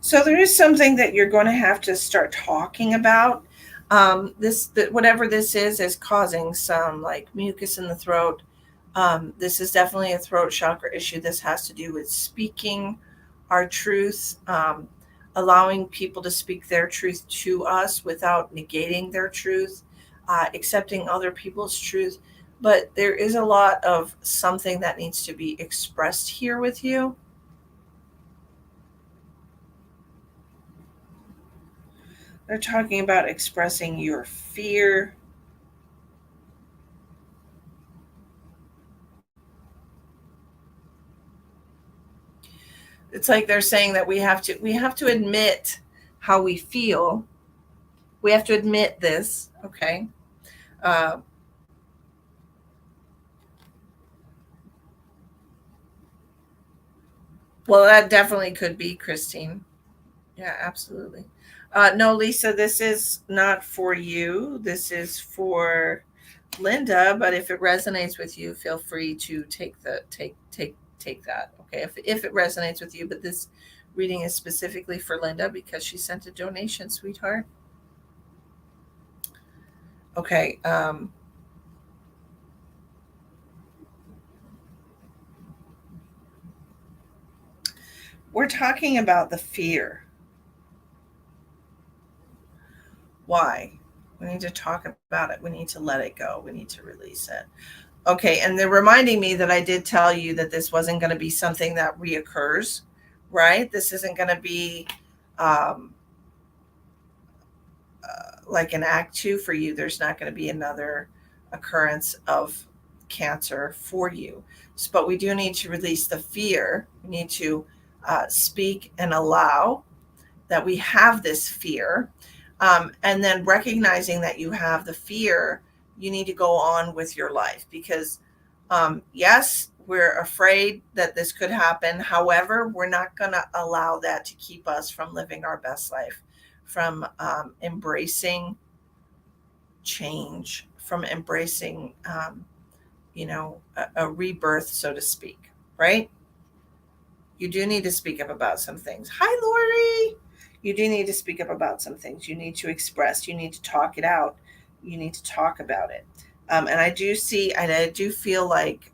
So there is something that you're going to have to start talking about. Whatever this is causing some like mucus in the throat. This is definitely a throat chakra issue. This has to do with speaking our truth, allowing people to speak their truth to us without negating their truth, accepting other people's truth. But there is a lot of something that needs to be expressed here with you. They're talking about expressing your fear. It's like they're saying that we have to admit how we feel. We have to admit this, okay? Uh, well, that definitely could be Christine. Yeah, absolutely. No, Lisa, this is not for you. This is for Linda. But if it resonates with you, feel free to take that. Okay, if it resonates with you. But this reading is specifically for Linda because she sent a donation, sweetheart. Okay. We're talking about the fear. Why? We need to talk about it. We need to let it go. We need to release it. Okay, and they're reminding me that I did tell you that this wasn't going to be something that reoccurs, right? This isn't going to be um, like an act two for you. There's not going to be another occurrence of cancer for you. But we do need to release the fear. We need to speak and allow that we have this fear. And then recognizing that you have the fear, you need to go on with your life because, yes, we're afraid that this could happen. However, we're not going to allow that to keep us from living our best life, from embracing change, from embracing, a rebirth, so to speak, right? You do need to speak up about some things. Hi, Lori. you do need to speak up about some things. You need to express, you need to talk it out, you need to talk about it. And I do see, and I do feel like,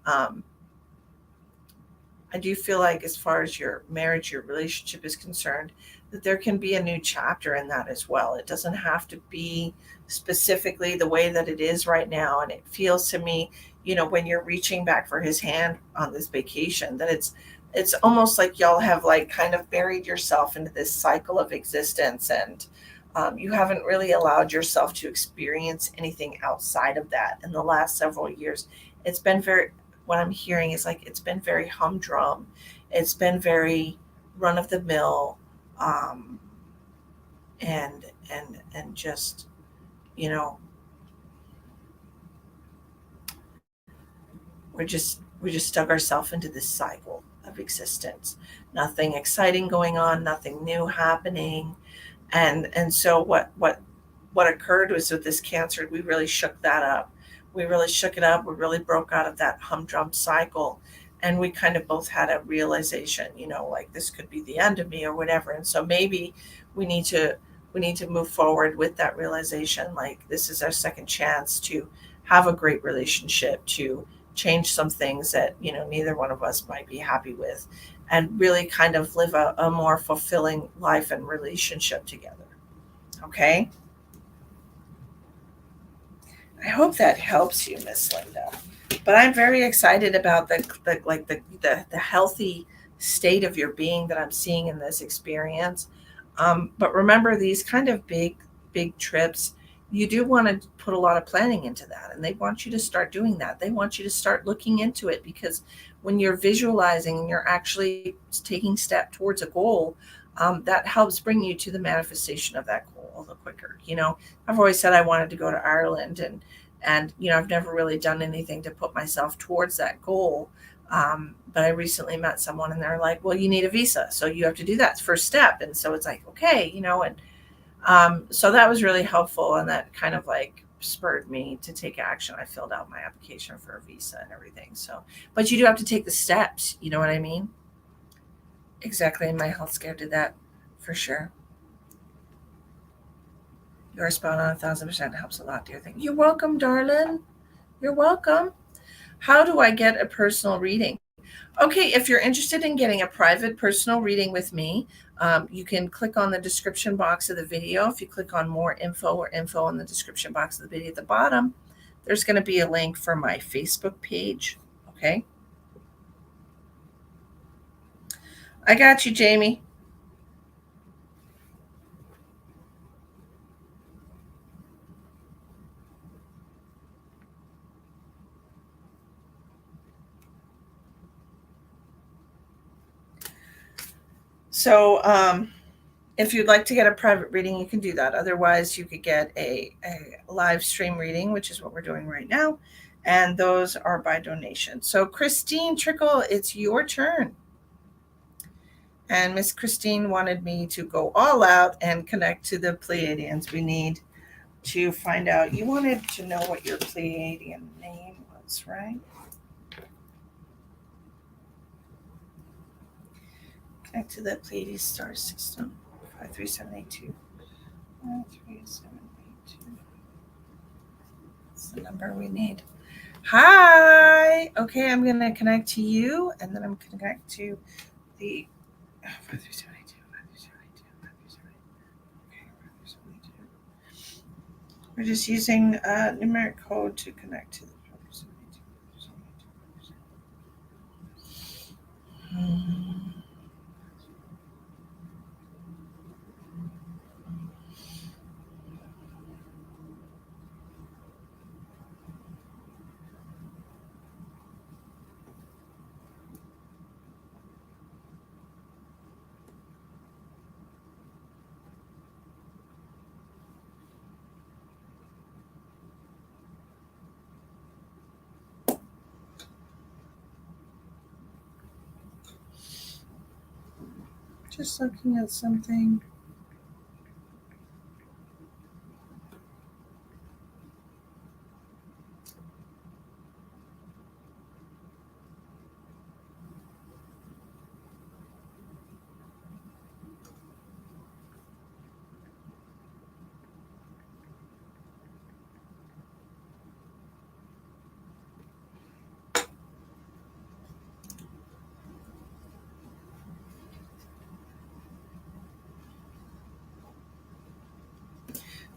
as far as your marriage, your relationship is concerned, that there can be a new chapter in that as well. It doesn't have to be specifically the way that it is right now. And it feels to me, when you're reaching back for his hand on this vacation, that it's almost like y'all have like kind of buried yourself into this cycle of existence, and you haven't really allowed yourself to experience anything outside of that in the last several years. It's been very, what I'm hearing is like it's been very humdrum. It's been very run of the mill, um, and just, you know we just dug ourselves into this cycle of existence. Nothing exciting going on, nothing new happening. And so what occurred was, with this cancer, we really shook that up. We really shook it up. We really broke out of that humdrum cycle, and we kind of both had a realization, like this could be the end of me or whatever. And so maybe we need to we need to move forward with that realization, like this is our second chance to have a great relationship, to change some things that neither one of us might be happy with, and really kind of live a more fulfilling life and relationship together. Okay. I hope that helps you, Miss Linda. But I'm very excited about the healthy state of your being that I'm seeing in this experience. But remember, these kind of big trips, you do want to put a lot of planning into that, and they want you to start doing that. They want you to start looking into it, because when you're visualizing and you're actually taking step towards a goal, that helps bring you to the manifestation of that goal a little quicker. I've always said I wanted to go to Ireland, and I've never really done anything to put myself towards that goal. But I recently met someone, and they're like, well, you need a visa, so you have to do that first step. And so it's like, okay, and so that was really helpful, and that kind of like spurred me to take action. I filled out my application for a visa and everything. So, but you do have to take the steps, you know what I mean? Exactly, and my health scare did that for sure. You're spot on, 1,000%. Helps a lot, dear thing. You're welcome, darling. You're welcome. How do I get a personal reading? Okay, if you're interested in getting a private personal reading with me, you can click on the description box of the video. If you click on more info or info in the description box of the video at the bottom, there's going to be a link for my Facebook page. Okay. I got you, Jamie. So, if you'd like to get a private reading, you can do that. Otherwise, you could get a live stream reading, which is what we're doing right now. And those are by donation. So, Christine Trickle, it's your turn. And Miss Christine wanted me to go all out and connect to the Pleiadians. We need to find out. You wanted to know what your Pleiadian name was, right? Connect to the Pleiades star system. 53782. 53782. That's the number we need. Hi. Okay, I'm going to connect to you, and then I'm going to connect to the 53782. 53782. 53782. Okay, 53782. We're just using a numeric code to connect to the 53782. Just looking at something.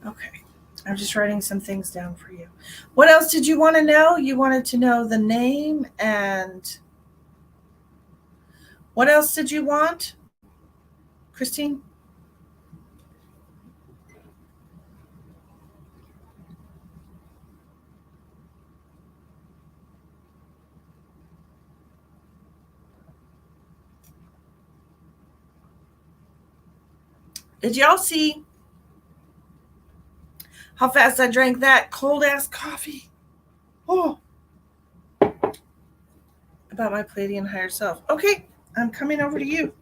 Okay. I'm just writing some things down for you. What else did you want to know? You wanted to know the name, and what else did you want, Christine? Did y'all see how fast I drank that cold ass coffee? Oh, about my Palladian higher self. Okay, I'm coming over to you.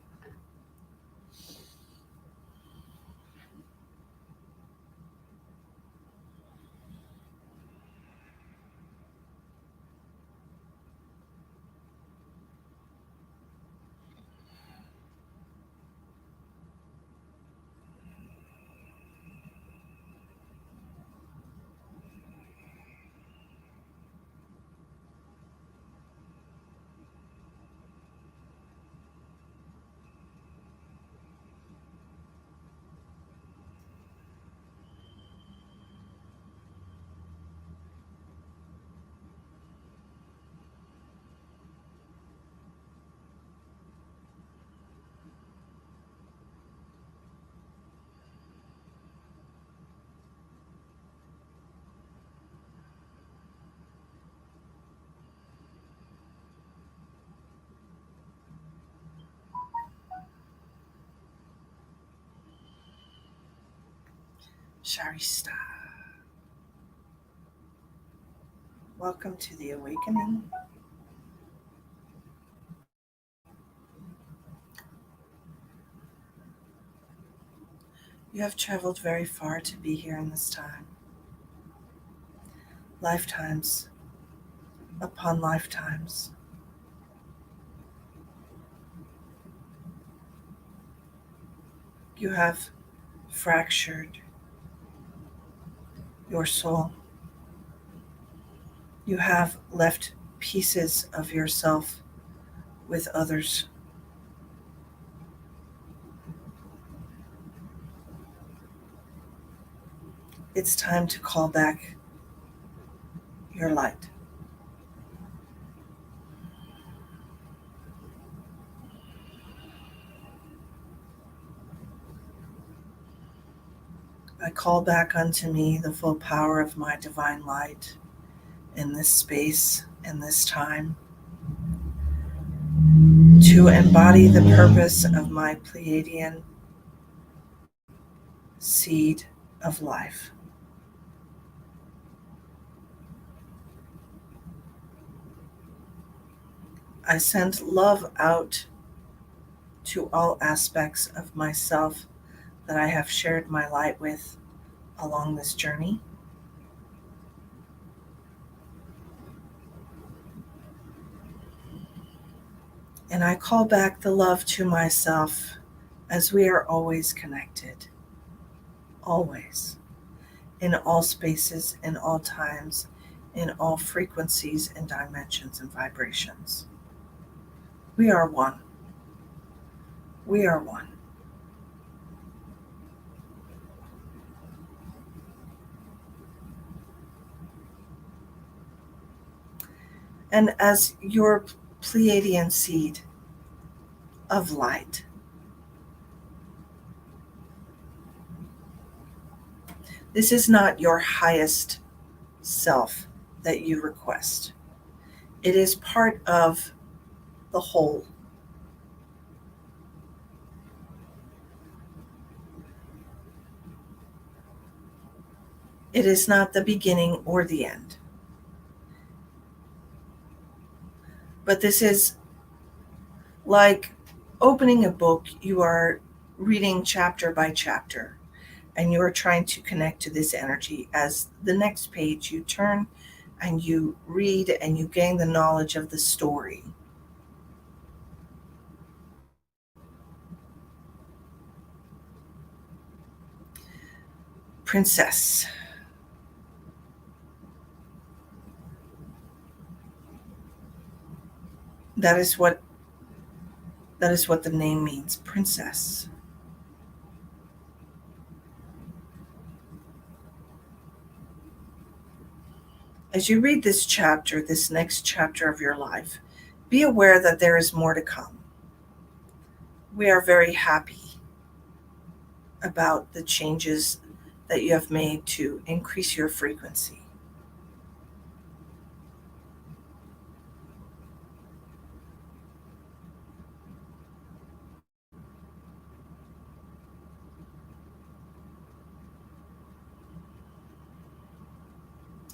Sharista. Welcome to the awakening. You have traveled very far to be here in this time. Lifetimes upon lifetimes. You have fractured your soul. You have left pieces of yourself with others. It's time to call back your light. I call back unto me the full power of my divine light in this space, in this time, to embody the purpose of my Pleiadian seed of life. I send love out to all aspects of myself that I have shared my light with along this journey. And I call back the love to myself as we are always connected. Always. In all spaces, in all times, in all frequencies and dimensions and vibrations. We are one. We are one. And as your Pleiadian seed of light, this is not your highest self that you request. It is part of the whole. It is not the beginning or the end. But this is like opening a book. You are reading chapter by chapter, and you are trying to connect to this energy. As the next page you turn and you read and you gain the knowledge of the story. Princess. That is what the name means, princess. As you read this chapter, this next chapter of your life, be aware that there is more to come. We are very happy about the changes that you have made to increase your frequency.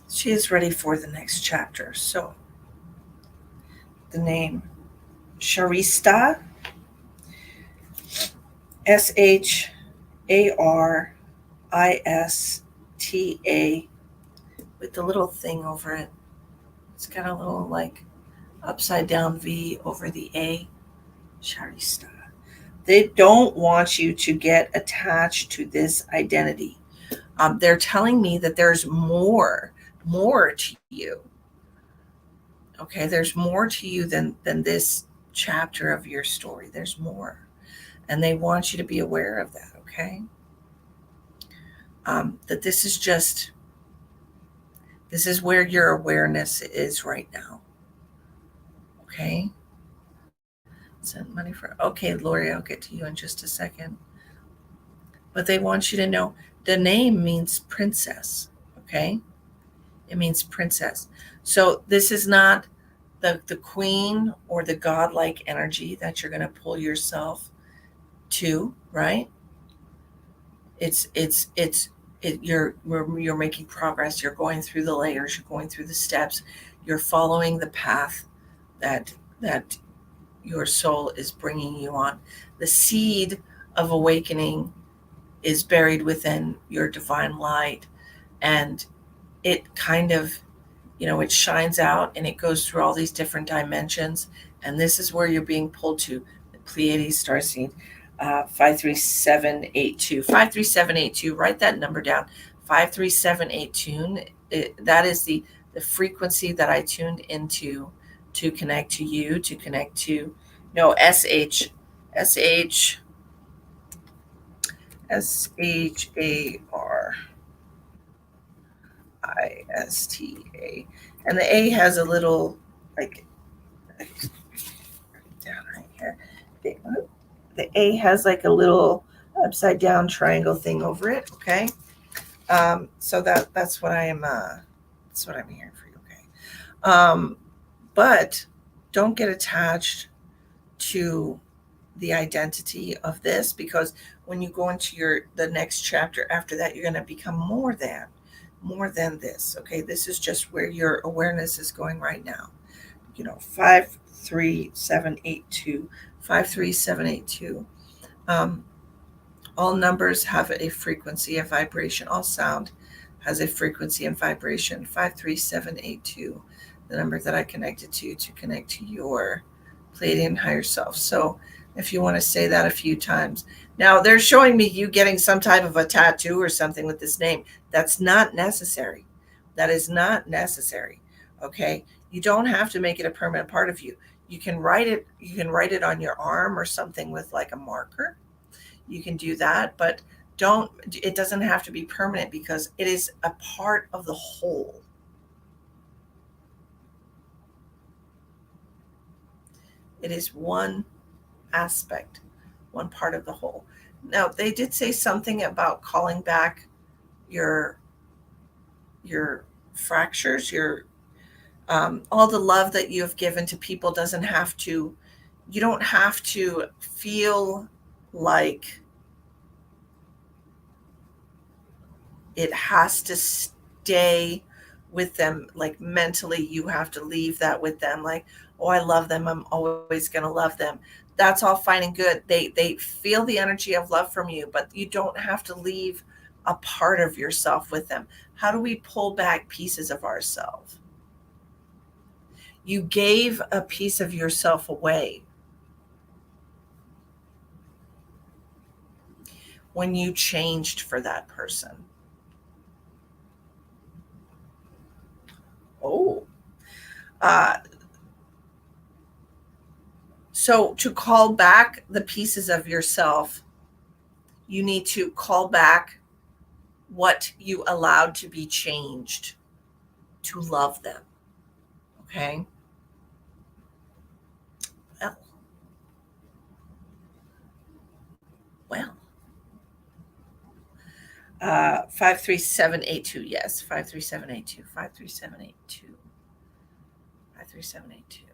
She is ready for the next chapter. So, the name Sharista, Sharista, with the little thing over it. It's got a little like upside down V over the A. Sharista. They don't want you to get attached to this identity. They're telling me that there's more to you. Okay, there's more to you than this chapter of your story. There's more, and they want you to be aware of that. Okay, that this is where your awareness is right now. Okay, send money for. Okay, Lori, I'll get to you in just a second. But they want you to know the name means princess. Okay, it means princess. So this is not the queen or the godlike energy that you're going to pull yourself to, right? You're making progress. You're going through the layers. You're going through the steps. You're following the path that your soul is bringing you on. The seed of awakening is buried within your divine light, and it kind of, it shines out and it goes through all these different dimensions. And this is where you're being pulled to, the Pleiades starseed, 53782. 53782, write that number down. 53782. That is the frequency that I tuned into to connect to you, to connect to, no, SHARISTA. And the A has a little, like, down right here. The A has like a little upside down triangle thing over it. Okay. So that's what I am, that's what I'm hearing for you. Okay. But don't get attached to the identity of this, because when you go into the next chapter after that, you're going to become more than this. Okay, this is just where your awareness is going right now. 53782. 53782. All numbers have a frequency, a vibration. All sound has a frequency and vibration. 53782, the number that I connected to connect to your Pleiadian higher self. So if you want to say that a few times. Now, they're showing me you getting some type of a tattoo or something with this name. That's not necessary. That is not necessary. Okay? You don't have to make it a permanent part of you. You can write it on your arm or something with like a marker. You can do that, but it doesn't have to be permanent, because it is a part of the whole. It is one aspect, one part of the whole. Now, they did say something about calling back your fractures, all the love that you have given to people. You don't have to feel like it has to stay with them. Like mentally, you have to leave that with them. Like, oh, I love them, I'm always going to love them. That's all fine and good. They feel the energy of love from you, but you don't have to leave a part of yourself with them. How do we pull back pieces of ourselves? You gave a piece of yourself away when you changed for that person. Oh. So to call back the pieces of yourself, you need to call back what you allowed to be changed. to love them. Okay. Well, well. 53782. Yes, 53782. 53782. 53782.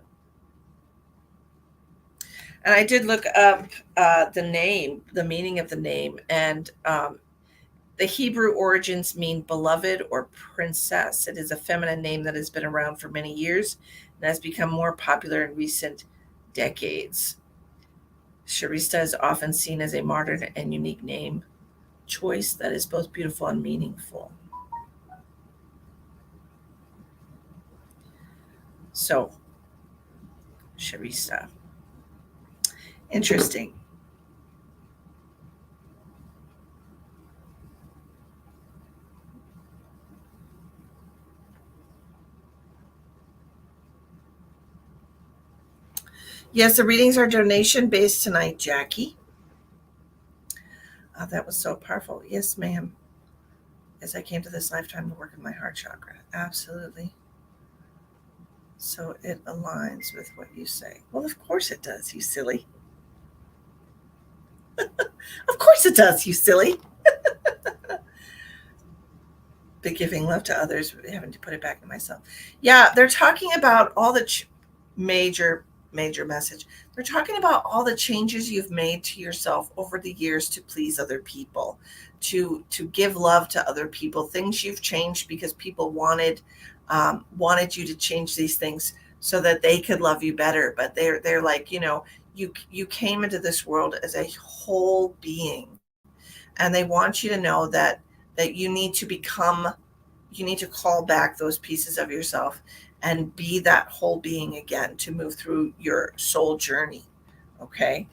And I did look up the name, the meaning of the name, and the Hebrew origins mean beloved or princess. It is a feminine name that has been around for many years and has become more popular in recent decades. Sharista is often seen as a modern and unique name choice that is both beautiful and meaningful. So, Sharista. Interesting. Yes, the readings are donation based tonight, Jackie. That was so powerful. Yes, ma'am. As I came to this lifetime to work with my heart chakra. Absolutely. So it aligns with what you say. Well, of course it does, you silly. Of course it does, you silly. But giving love to others, having to put it back to myself. Yeah, they're talking about all the major, major message. They're talking about all the changes you've made to yourself over the years to please other people, to give love to other people. Things you've changed because people wanted you to change these things so that they could love you better. But they're like, you came into this world as a whole being, and they want you to know that you need to call back those pieces of yourself and be that whole being again to move through your soul journey. Okay.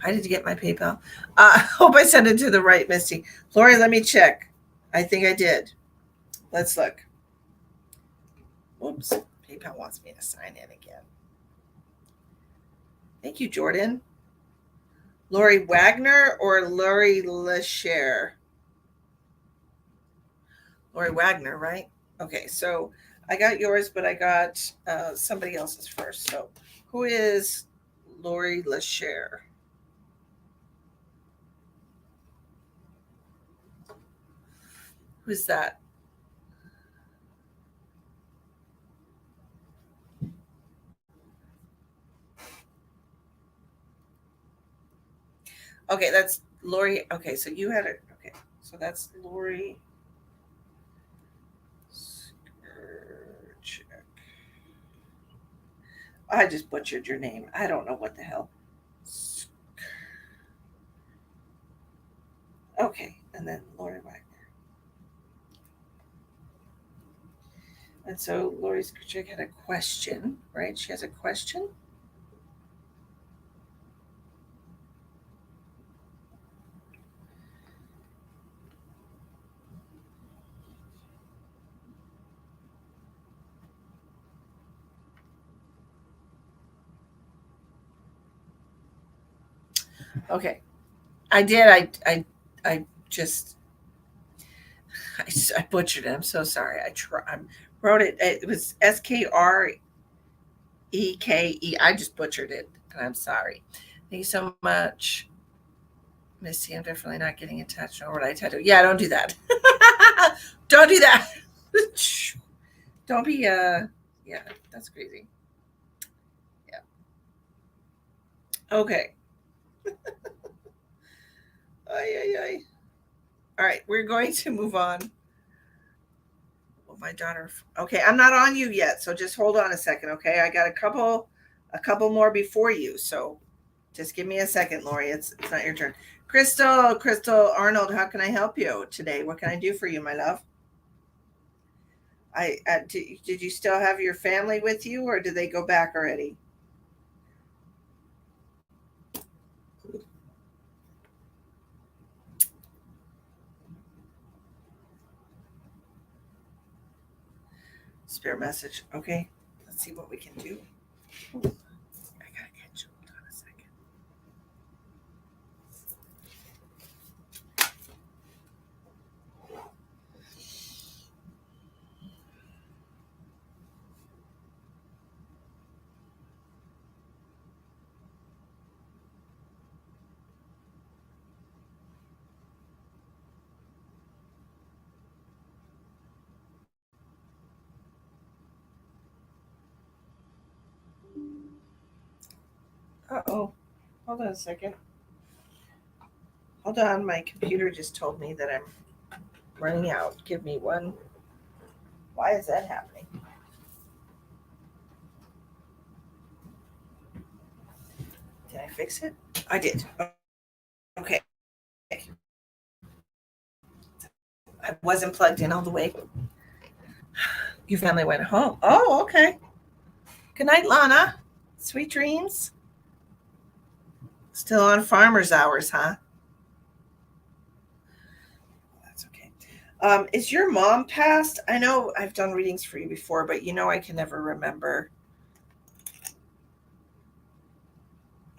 I did get my PayPal. Hope I sent it to the right Misty. Lori, let me check. I think I did. Let's look. Whoops. PayPal wants me to sign in again. Thank you, Jordan. Lori Wagner or Lori Lashare? Lori Wagner, right? Okay, so I got yours, but I got somebody else's first. So who is Lori Lashare? Who's that? Okay, that's Lori. Okay, so you had it. Okay, so that's Lori. I just butchered your name. I don't know what the hell. Okay, and then Lori Wagner. And so Lori Skrzek had a question, right? She has a question. Okay, I did. I just I butchered it. I'm so sorry. I wrote it. It was Skreke. I just butchered it, and I'm sorry. Thank you so much, Missy. I'm definitely not getting attached. Nor what I tattoo. Yeah, don't do that. Don't do that. Don't be. Yeah, that's crazy. Yeah. Okay. Ay, ay, ay. All right, we're going to move on. Well, my daughter. Okay, I'm not on you yet, so just hold on a second. Okay, I got a couple more before you. So just give me a second, Lori. It's not your turn. Crystal Arnold, how can I help you today? What can I do for you, my love? Did you still have your family with you, or did they go back already? Spare message. Okay, let's see what we can do. Ooh, I gotta catch you. Hold on a second. Uh-oh. Hold on a second. Hold on. My computer just told me that I'm running out. Give me one. Why is that happening? Did I fix it? I did. Okay. I wasn't plugged in all the way. Your family went home. Oh, okay. Good night, Lana. Sweet dreams. Still on farmer's hours, huh? That's okay. Is your mom passed? I know I've done readings for you before, but I can never remember.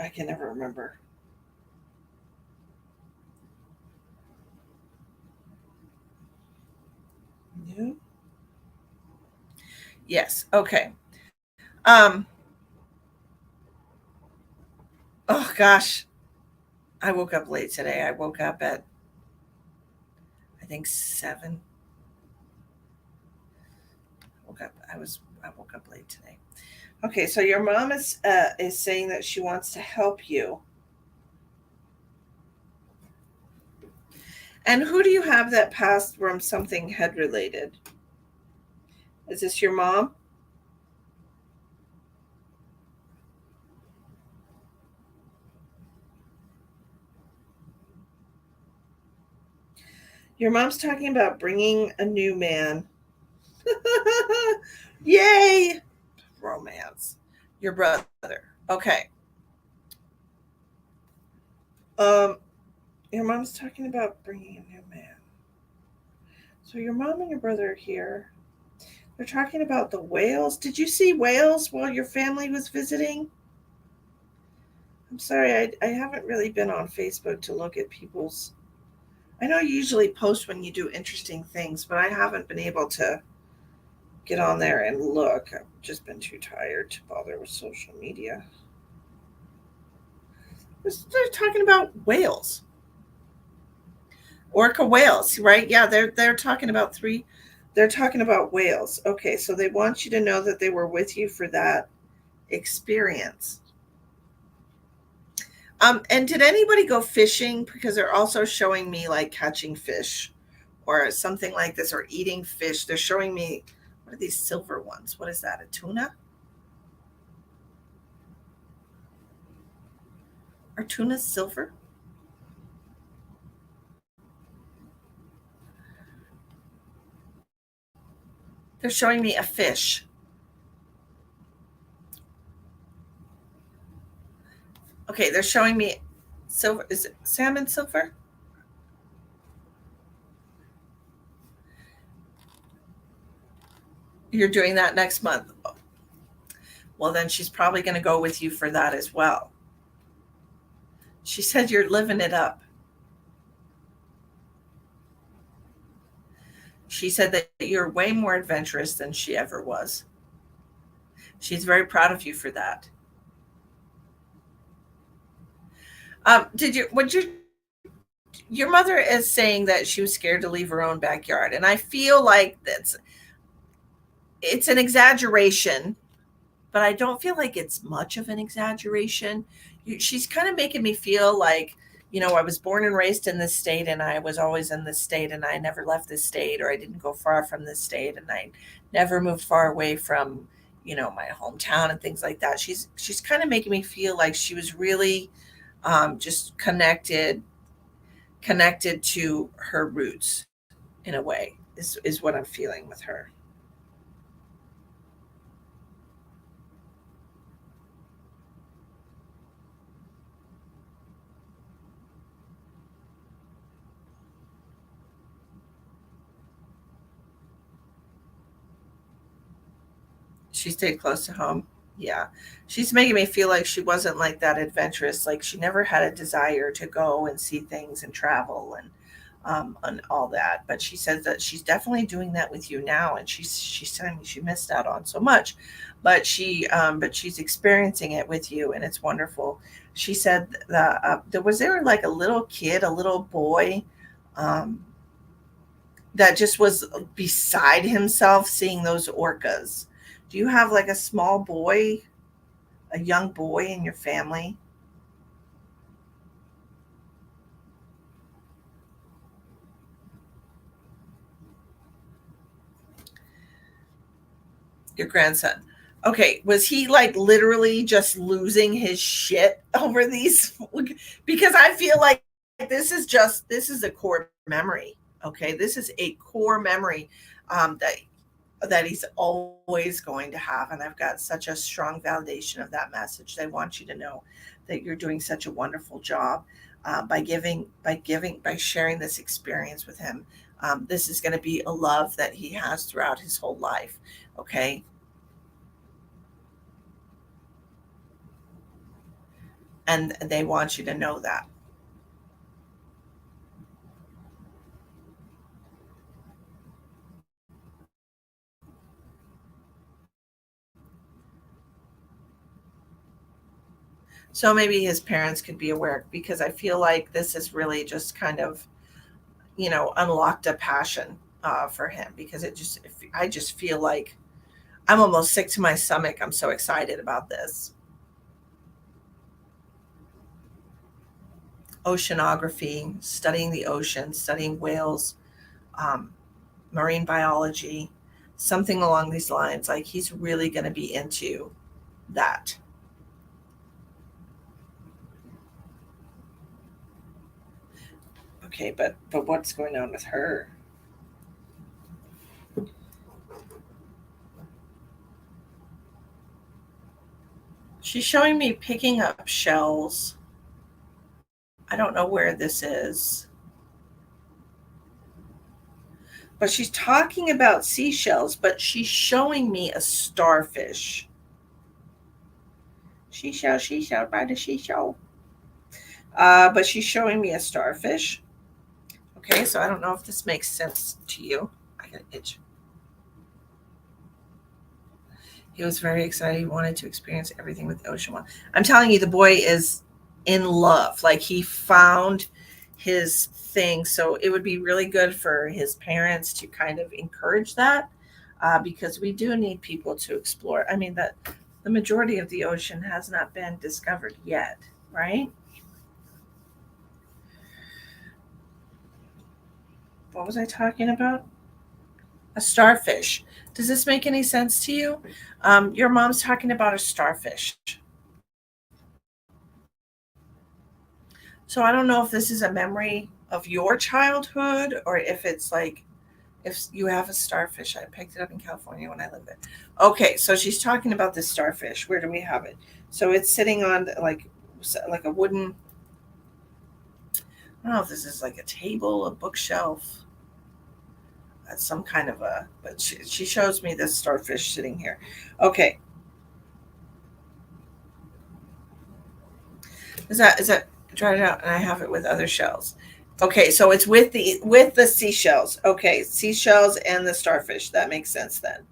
I can never remember. No. Yes. Okay. Um. Oh gosh, I woke up late today. I woke up at I think 7. Woke up. I woke up late today. Okay, so your mom is saying that she wants to help you. And who do you have that passed from something head related? Is this your mom? Your mom's talking about bringing a new man. Yay! Romance. Your brother. Okay. Um, your mom's talking about bringing a new man. So your mom and your brother are here. They're talking about the whales. Did you see whales while your family was visiting? I'm sorry, I haven't really been on Facebook to look at people's. I know you usually post when you do interesting things, but I haven't been able to get on there and look. I've just been too tired to bother with social media. They're talking about whales, orca whales, right? Yeah, they're talking about three. They're talking about whales. Okay, so they want you to know that they were with you for that experience. And did anybody go fishing? Because they're also showing me like catching fish or something like this or eating fish. They're showing me what are these silver ones? What is that? A tuna? Are tunas silver? They're showing me a fish. Okay, they're showing me silver. Is it salmon silver? You're doing that next month. Well, then she's probably going to go with you for that as well. She said you're living it up. She said that you're way more adventurous than she ever was. She's very proud of you for that. Did you? Would you? Your mother is saying that she was scared to leave her own backyard, and I feel like it's an exaggeration, but I don't feel like it's much of an exaggeration. She's kind of making me feel like, I was born and raised in this state and I was always in this state and I never left this state or I didn't go far from this state and I never moved far away from, my hometown and things like that. She's kind of making me feel like she was really just connected to her roots in a way is what I'm feeling with her. She stayed close to home. Yeah. She's making me feel like she wasn't like that adventurous. Like she never had a desire to go and see things and travel and all that. But she says that she's definitely doing that with you now, and she's telling me she missed out on so much, but she's experiencing it with you, and it's wonderful. She said that there like a little kid, a little boy, um, that just was beside himself seeing those orcas. Do you have like a small boy, a young boy in your family? Your grandson. Okay, was he like literally just losing his shit over these? Because I feel like this is a core memory. Okay, this is a core memory that he's always going to have, and I've got such a strong validation of that message. They want you to know that you're doing such a wonderful job by sharing this experience with him. This is going to be a love that he has throughout his whole life. Okay, and they want you to know that. So maybe his parents could be aware, because I feel like this is really just kind of, unlocked a passion for him, because I just feel like I'm almost sick to my stomach. I'm so excited about this. Oceanography, studying the ocean, studying whales, um, marine biology, something along these lines. Like he's really going to be into that. Okay, but what's going on with her? She's showing me picking up shells. I don't know where this is, but she's talking about seashells, but she's showing me a starfish. She shall by the seashell. But she's showing me a starfish. Okay, so I don't know if this makes sense to you. I got an itch. He was very excited. He wanted to experience everything with the ocean one. I'm telling you, the boy is in love. Like he found his thing. So it would be really good for his parents to kind of encourage that, because we do need people to explore. I mean, that the majority of the ocean has not been discovered yet, right? What was I talking about? A starfish. Does this make any sense to you? Your mom's talking about a starfish. So I don't know if this is a memory of your childhood, or if it's like if you have a starfish. I picked it up in California when I lived there. Okay, so she's talking about this starfish. Where do we have it? So it's sitting on like a wooden. I don't know if this is like a table, a bookshelf, some kind of a. But she shows me this starfish sitting here. Okay, is that tried it out, and I have it with other shells. Okay, so it's with the seashells. Okay, seashells and the starfish. That makes sense then.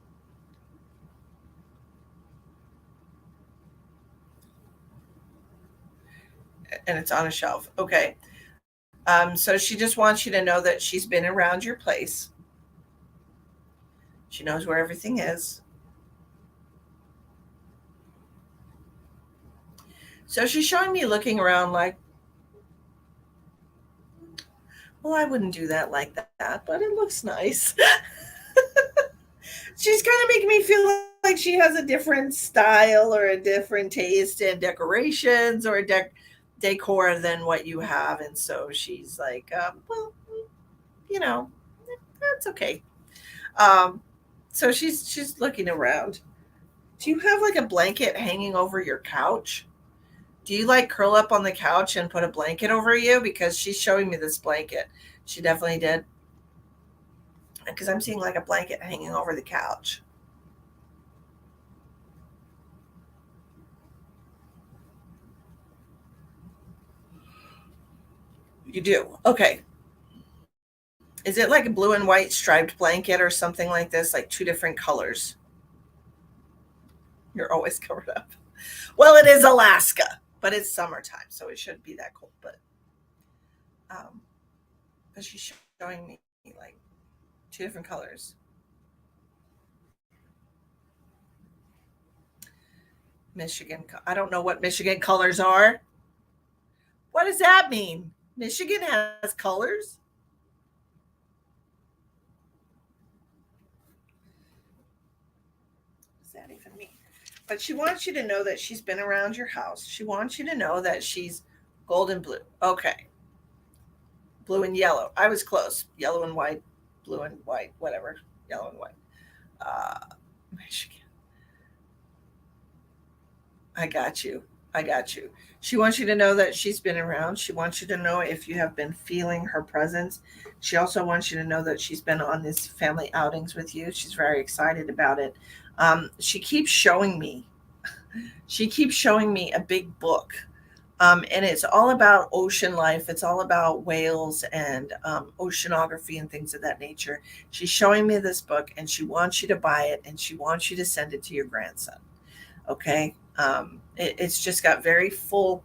And it's on a shelf. Okay. So she just wants you to know that she's been around your place. She knows where everything is. So she's showing me looking around like, well, I wouldn't do that like that, but it looks nice. She's kind of making me feel like she has a different style or a different taste in decorations or decor than what you have. And so she's like, well, you know, that's okay. Um, so she's looking around. Do you have like a blanket hanging over your couch? Do you like curl up on the couch and put a blanket over you? Because she's showing me this blanket. She definitely did. Because I'm seeing like a blanket hanging over the couch. You do. Okay. Is it like a blue and white striped blanket or something like this? Like two different colors? You're always covered up. Well, it is Alaska, but it's summertime, so it shouldn't be that cold. Um, but she's showing me like two different colors. Michigan. I don't know what Michigan colors are. What does that mean? Michigan has colors? But she wants you to know that she's been around your house. She wants you to know that she's gold and blue. Okay. Blue and yellow. I was close. Yellow and white, blue and white, whatever. Yellow and white. Uh, Michigan. I got you. I got you. She wants you to know that she's been around. She wants you to know if you have been feeling her presence. She also wants you to know that she's been on this family outings with you. She's very excited about it. She keeps showing me. She keeps showing me a big book. And it's all about ocean life. It's all about whales and oceanography and things of that nature. She's showing me this book and she wants you to buy it and she wants you to send it to your grandson. Okay. It's just got very full,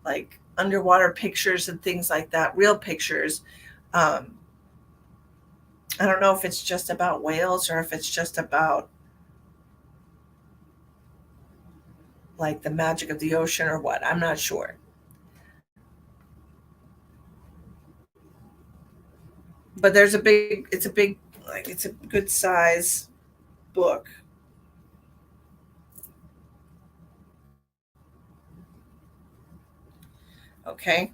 like underwater pictures and things like that, real pictures. Um, I don't know if it's just about whales or if it's just about like the magic of the ocean or what. I'm not sure. But it's a big, like it's a good size book. Okay.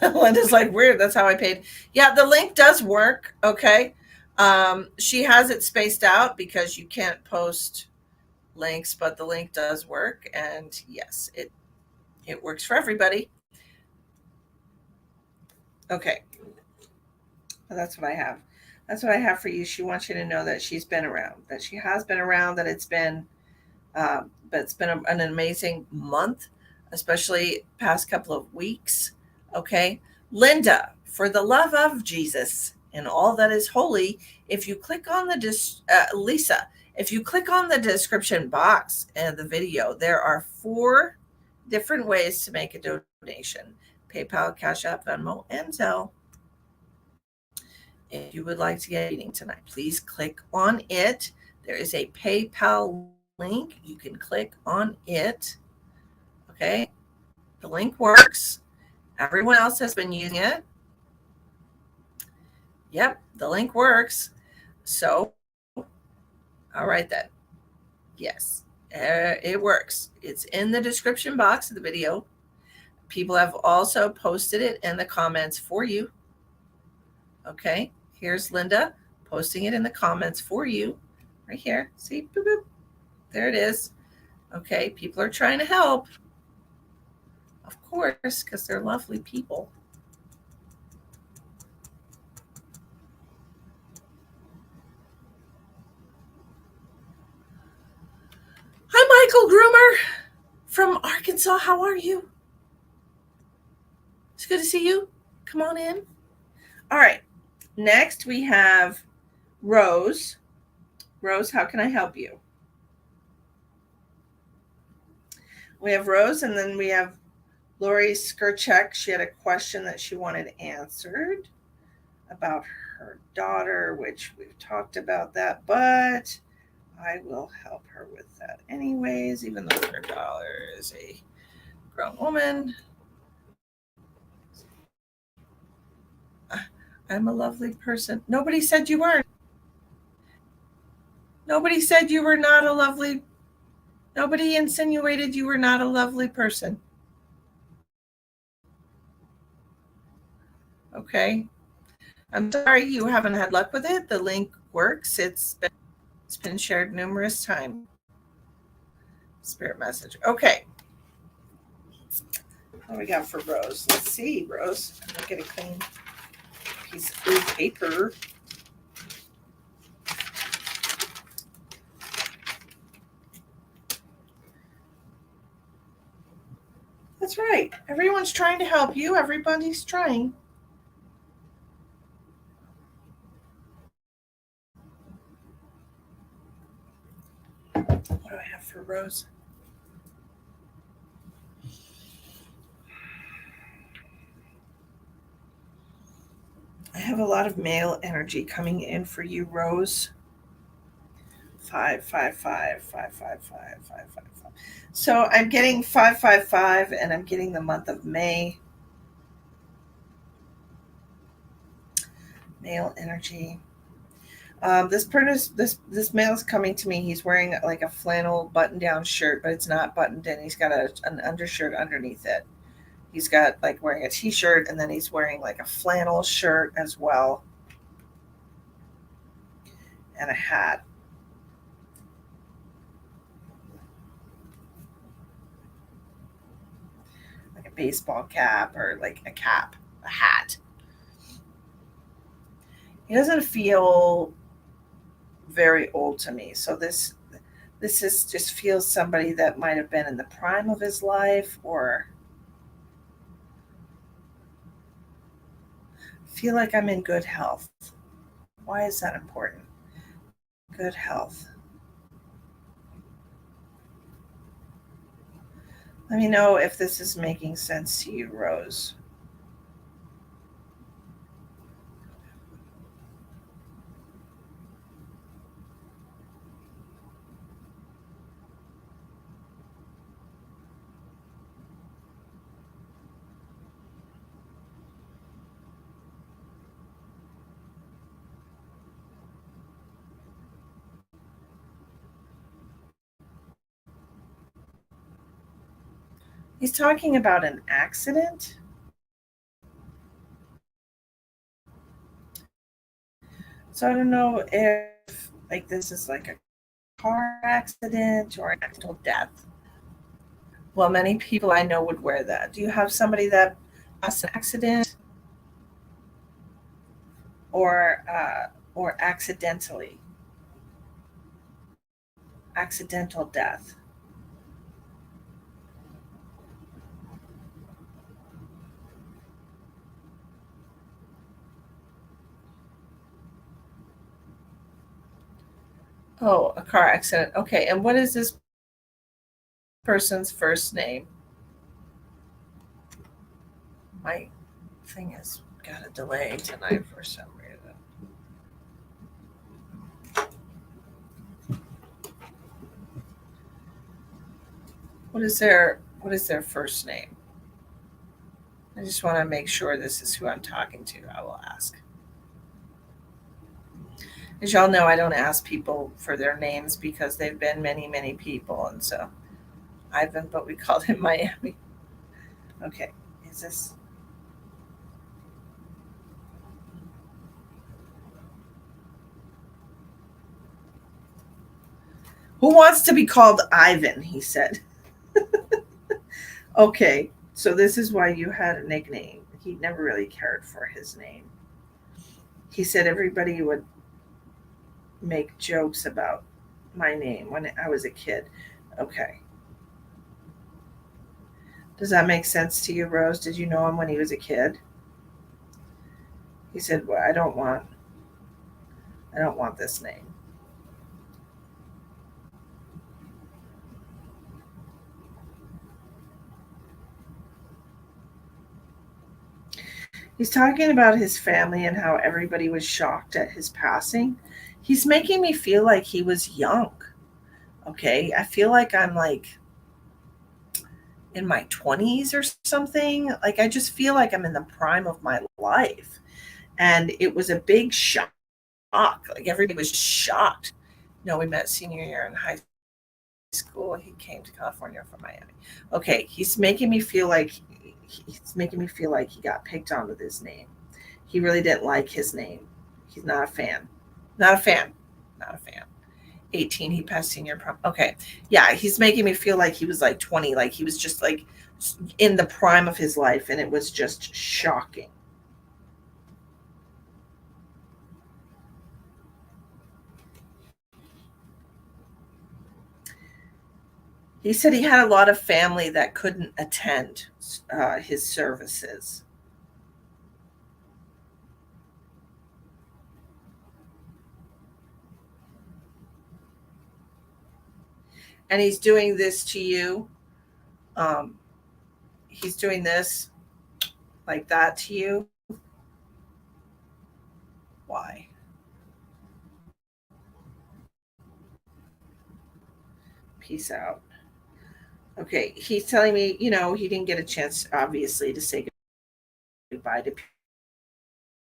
Linda's like, weird. That's how I paid. Yeah, the link does work. Okay. She has it spaced out because you can't post links, but the link does work. And yes, it works for everybody. Okay. That's what I have. That's what I have for you. She wants you to know that she's been around, that she has been around, that but it's been an amazing month, especially past couple of weeks. Okay. Linda, for the love of Jesus and all that is holy, if you click on Lisa, if you click on the description box and the video, there are 4 different ways to make a donation: PayPal, Cash App, Venmo, and Zelle. If you would like to get a reading tonight, please click on it. There is a PayPal link. You can click on it. Okay. The link works. Everyone else has been using it. Yep, the link works. So, all right then. Yes, it works. It's in the description box of the video. People have also posted it in the comments for you. Okay, here's Linda posting it in the comments for you. Right here. See, boop, boop. There it is. Okay, people are trying to help. Of course, because they're lovely people. Hi, Michael Groomer from Arkansas. How are you? It's good to see you. Come on in. All right. Next, we have Rose. Rose, how can I help you? We have Rose, and then we have Lori Skirchek. She had a question that she wanted answered about her daughter, which we've talked about that, but I will help her with that anyways, even though her daughter is a grown woman. I'm a lovely person. Nobody said you weren't. Nobody said you were not a lovely. Nobody insinuated you were not a lovely person. Okay. I'm sorry you haven't had luck with it. The link works. It's been shared numerous times. Spirit message. Okay. What do we got for Rose? Let's see, Rose. I'm gonna get a clean piece of blue paper. That's right. Everyone's trying to help you. Everybody's trying. What do I have for Rose? I have a lot of male energy coming in for you, Rose. 555 555 555. So I'm getting 555 and I'm getting the month of May. Male energy. This male's coming to me. He's wearing like a flannel button-down shirt, but it's not buttoned in. He's got an undershirt underneath it. He's got like wearing a t-shirt, and then he's wearing like a flannel shirt as well, and a hat, like a baseball cap or like a cap, a hat. He doesn't feel very old to me. So this is just feels somebody that might have been in the prime of his life, or feel like I'm in good health. Why is that important? Good health. Let me know if this is making sense to you, Rose. He's talking about an accident. So I don't know if like this is like a car accident or an accidental death. Well, many people I know would wear that. Do you have somebody that has an accident or accidental death? Oh, a car accident. Okay, and what is this person's first name? My thing has got a delay tonight for some reason. What is their first name? I just want to make sure this is who I'm talking to. I will ask. As y'all know, I don't ask people for their names because they've been many, many people, and so Ivan, but we called him Miami. Okay, is this who wants to be called Ivan? He said. Okay, so this is why you had a nickname. He never really cared for his name. He said everybody would make jokes about my name when I was a kid. Okay. Does that make sense to you, Rose? Did you know him when he was a kid? He said, "Well, I don't want this name." He's talking about his family and how everybody was shocked at his passing. He's making me feel like he was young. Okay. I feel like I'm like in my 20s or something. Like I just feel like I'm in the prime of my life. And it was a big shock. Like everybody was shocked. No, we met senior year in high school. He came to California from Miami. Okay, he's making me feel like he got picked on with his name. He really didn't like his name. He's not a fan. Not a fan. Not a fan. 18, he passed senior prom. Okay. Yeah, he's making me feel like he was like 20, like he was just like in the prime of his life, and it was just shocking. He said he had a lot of family that couldn't attend his services. And he's doing this to you. Um, he's doing this like that to you. Why? Peace out. Okay, he's telling me, he didn't get a chance, obviously, to say goodbye to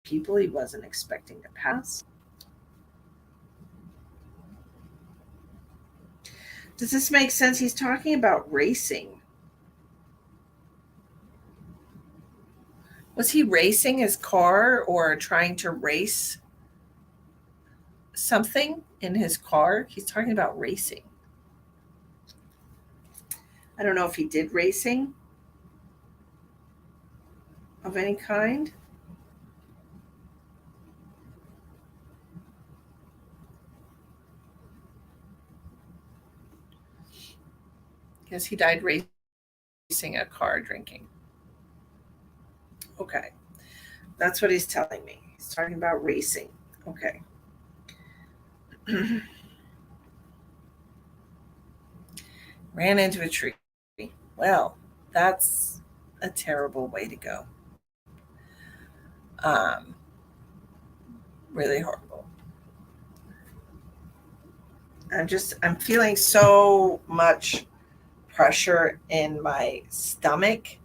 people he wasn't expecting to pass. Does this make sense? He's talking about racing. Was he racing his car or trying to race something in his car? He's talking about racing. I don't know if he did racing of any kind. Because he died racing a car drinking. Okay. That's what he's telling me. He's talking about racing. Okay. Ran into a tree. Well, that's a terrible way to go. Um, really horrible. I'm feeling so much pressure in my stomach.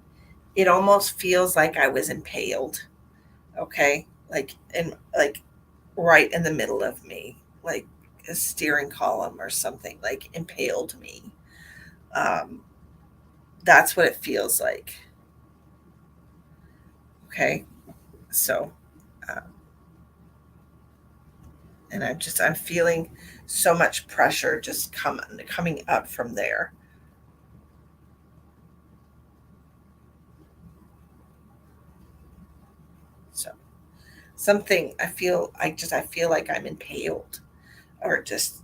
It almost feels like I was impaled. Okay. Like right in the middle of me, like a steering column or something, like impaled me. Um, that's what it feels like. Okay. So, uh, and I'm feeling so much pressure just coming up from there. So something I feel like I'm impaled or just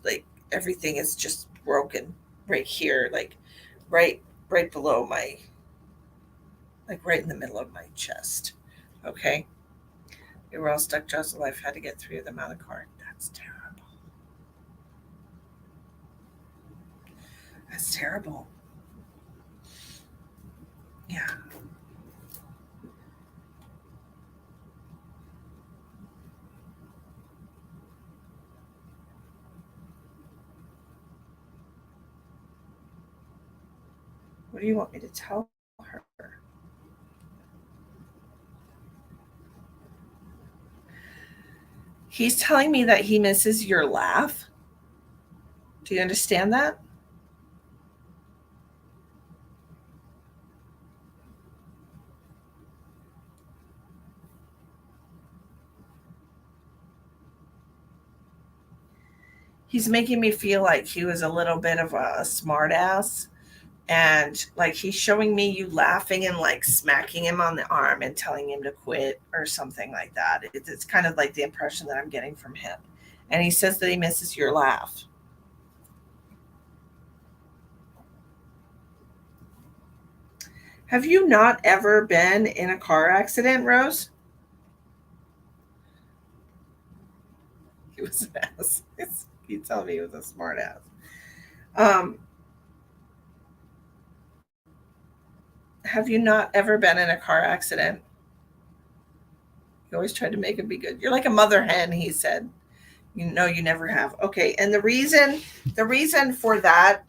like everything is just broken right here, like right right below my, like right in the middle of my chest. Okay. We were all stuck jaws of life, had to get three of them out of the car. That's terrible. That's terrible. Yeah. What do you want me to tell her? He's telling me that he misses your laugh. Do you understand that? He's making me feel like he was a little bit of a smart ass, and like he's showing me you laughing and like smacking him on the arm and telling him to quit or something like that. It's kind of like the impression that I'm getting from him. And he says that he misses your laugh. Have you not ever been in a car accident, Rose? He was an ass. He told me he was a smart ass. Um, have you not ever been in a car accident? You always tried to make it be good. You're like a mother hen, he said. You know, you never have. Okay, and the reason for that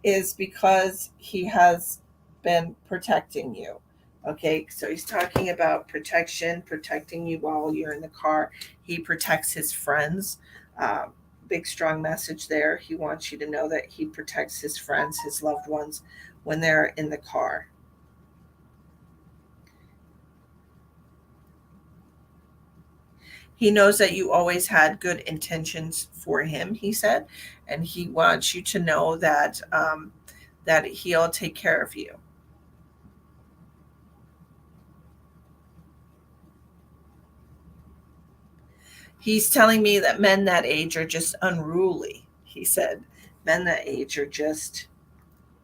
is because he has been protecting you. Okay, so he's talking about protection, protecting you while you're in the car. He protects his friends. Big strong message there. He wants you to know that he protects his friends, his loved ones, when they're in the car. He knows that you always had good intentions for him, he said, and he wants you to know that that he'll take care of you. He's telling me that men that age are just unruly. He said, men that age are just,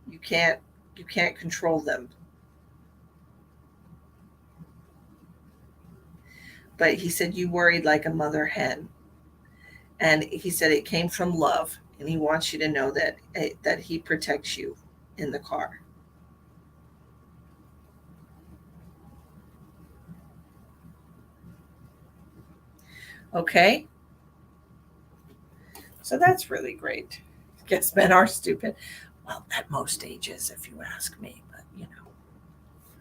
you can't you can't control them. But he said you worried like a mother hen, and he said it came from love, and he wants you to know that that he protects you in the car. Okay, so that's really great. Guess men are stupid. Well, at most ages, if you ask me, but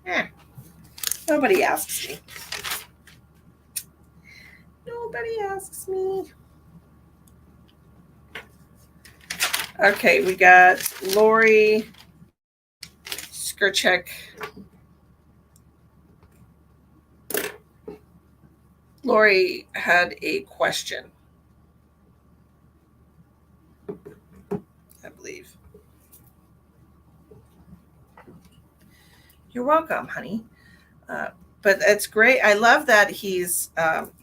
eh, nobody asks me. Nobody asks me. Okay, we got Lori Skirchek. Lori had a question, I believe. You're welcome, honey. Uh, but it's great. I love that he's,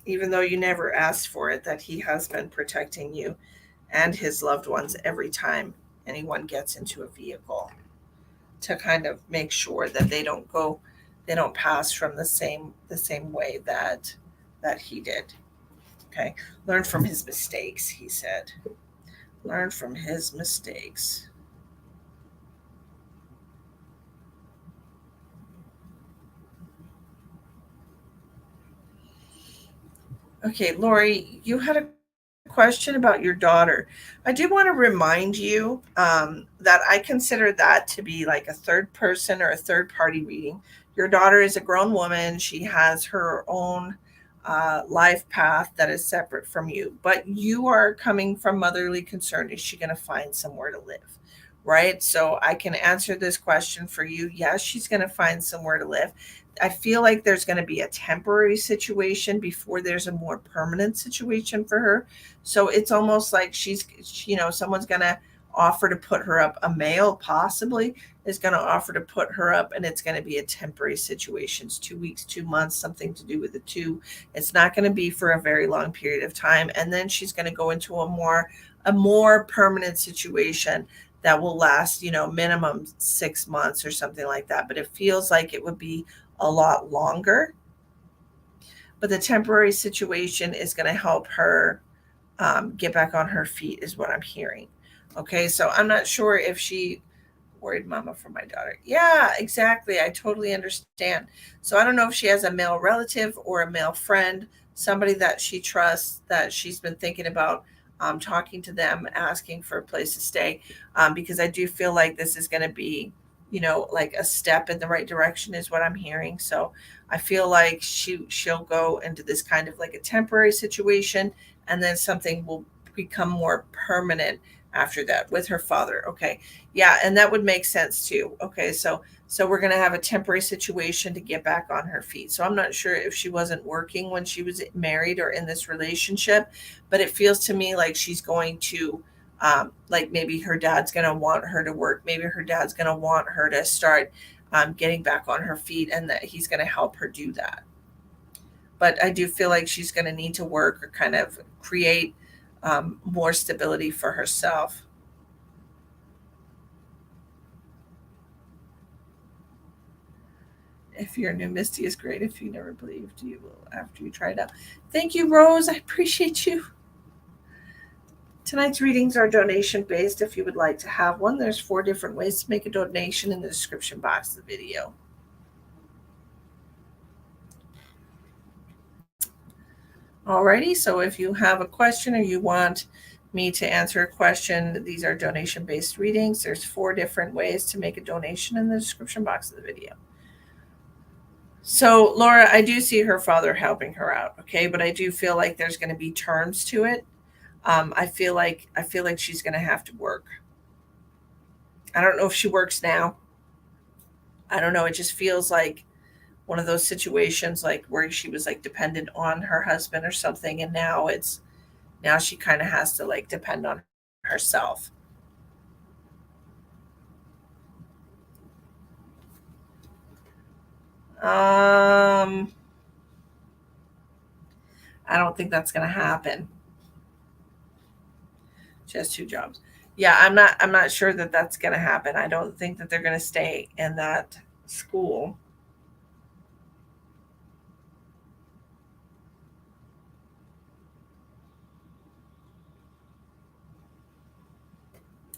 even though you never asked for it, that he has been protecting you and his loved ones every time anyone gets into a vehicle to kind of make sure that they don't pass from the same way that he did. Okay. Learn from his mistakes, he said. Learn from his mistakes. Okay, Lori, you had a question about your daughter. I do want to remind you that I consider that to be like a third person or a third party reading. Your daughter is a grown woman. She has her own life path that is separate from you, but you are coming from motherly concern. Is she going to find somewhere to live? Right. So I can answer this question for you. Yes, she's going to find somewhere to live. I feel like there's going to be a temporary situation before there's a more permanent situation for her. So it's almost like someone's going to offer to put her up, a male possibly is going to offer to put her up, and it's going to be a temporary situation. It's 2 weeks, 2 months, something to do with the two. It's not going to be for a very long period of time. And then she's going to go into a more permanent situation that will last, minimum 6 months or something like that. But it feels like it would be a lot longer. But the temporary situation is going to help her get back on her feet, is what I'm hearing. Okay, so I'm not sure if she worried mama for my daughter. Yeah, exactly. I totally understand. So I don't know if she has a male relative or a male friend, somebody that she trusts, that she's been thinking about talking to them, asking for a place to stay, because I do feel like this is going to be, like a step in the right direction, is what I'm hearing. So I feel like she'll go into this kind of like a temporary situation, and then something will become more permanent after that with her father. Okay. Yeah, and that would make sense too. Okay, so we're going to have a temporary situation to get back on her feet. So I'm not sure if she wasn't working when she was married or in this relationship, but it feels to me like she's going to like maybe her dad's going to want her to work. Maybe her dad's going to want her to start getting back on her feet, and that he's going to help her do that. But I do feel like she's going to need to work or kind of create more stability for herself. If you're new, Misty is great. If you never believed, you will after you try it out. Thank you, Rose. I appreciate you. Tonight's readings are donation based. If you would like to have one, there's 4 different ways to make a donation in the description box of the video. Alrighty, so if you have a question or you want me to answer a question, these are donation based readings. There's 4 different ways to make a donation in the description box of the video. So, Laura, I do see her father helping her out, okay, but I do feel like there's going to be terms to it. I feel like she's going to have to work. I don't know if she works now. I don't know. It just feels like one of those situations like where she was like dependent on her husband or something, and now she kind of has to like depend on herself. Um, I don't think that's going to happen. She has 2 jobs. Yeah, I'm not sure that that's going to happen. I don't think that they're going to stay in that school.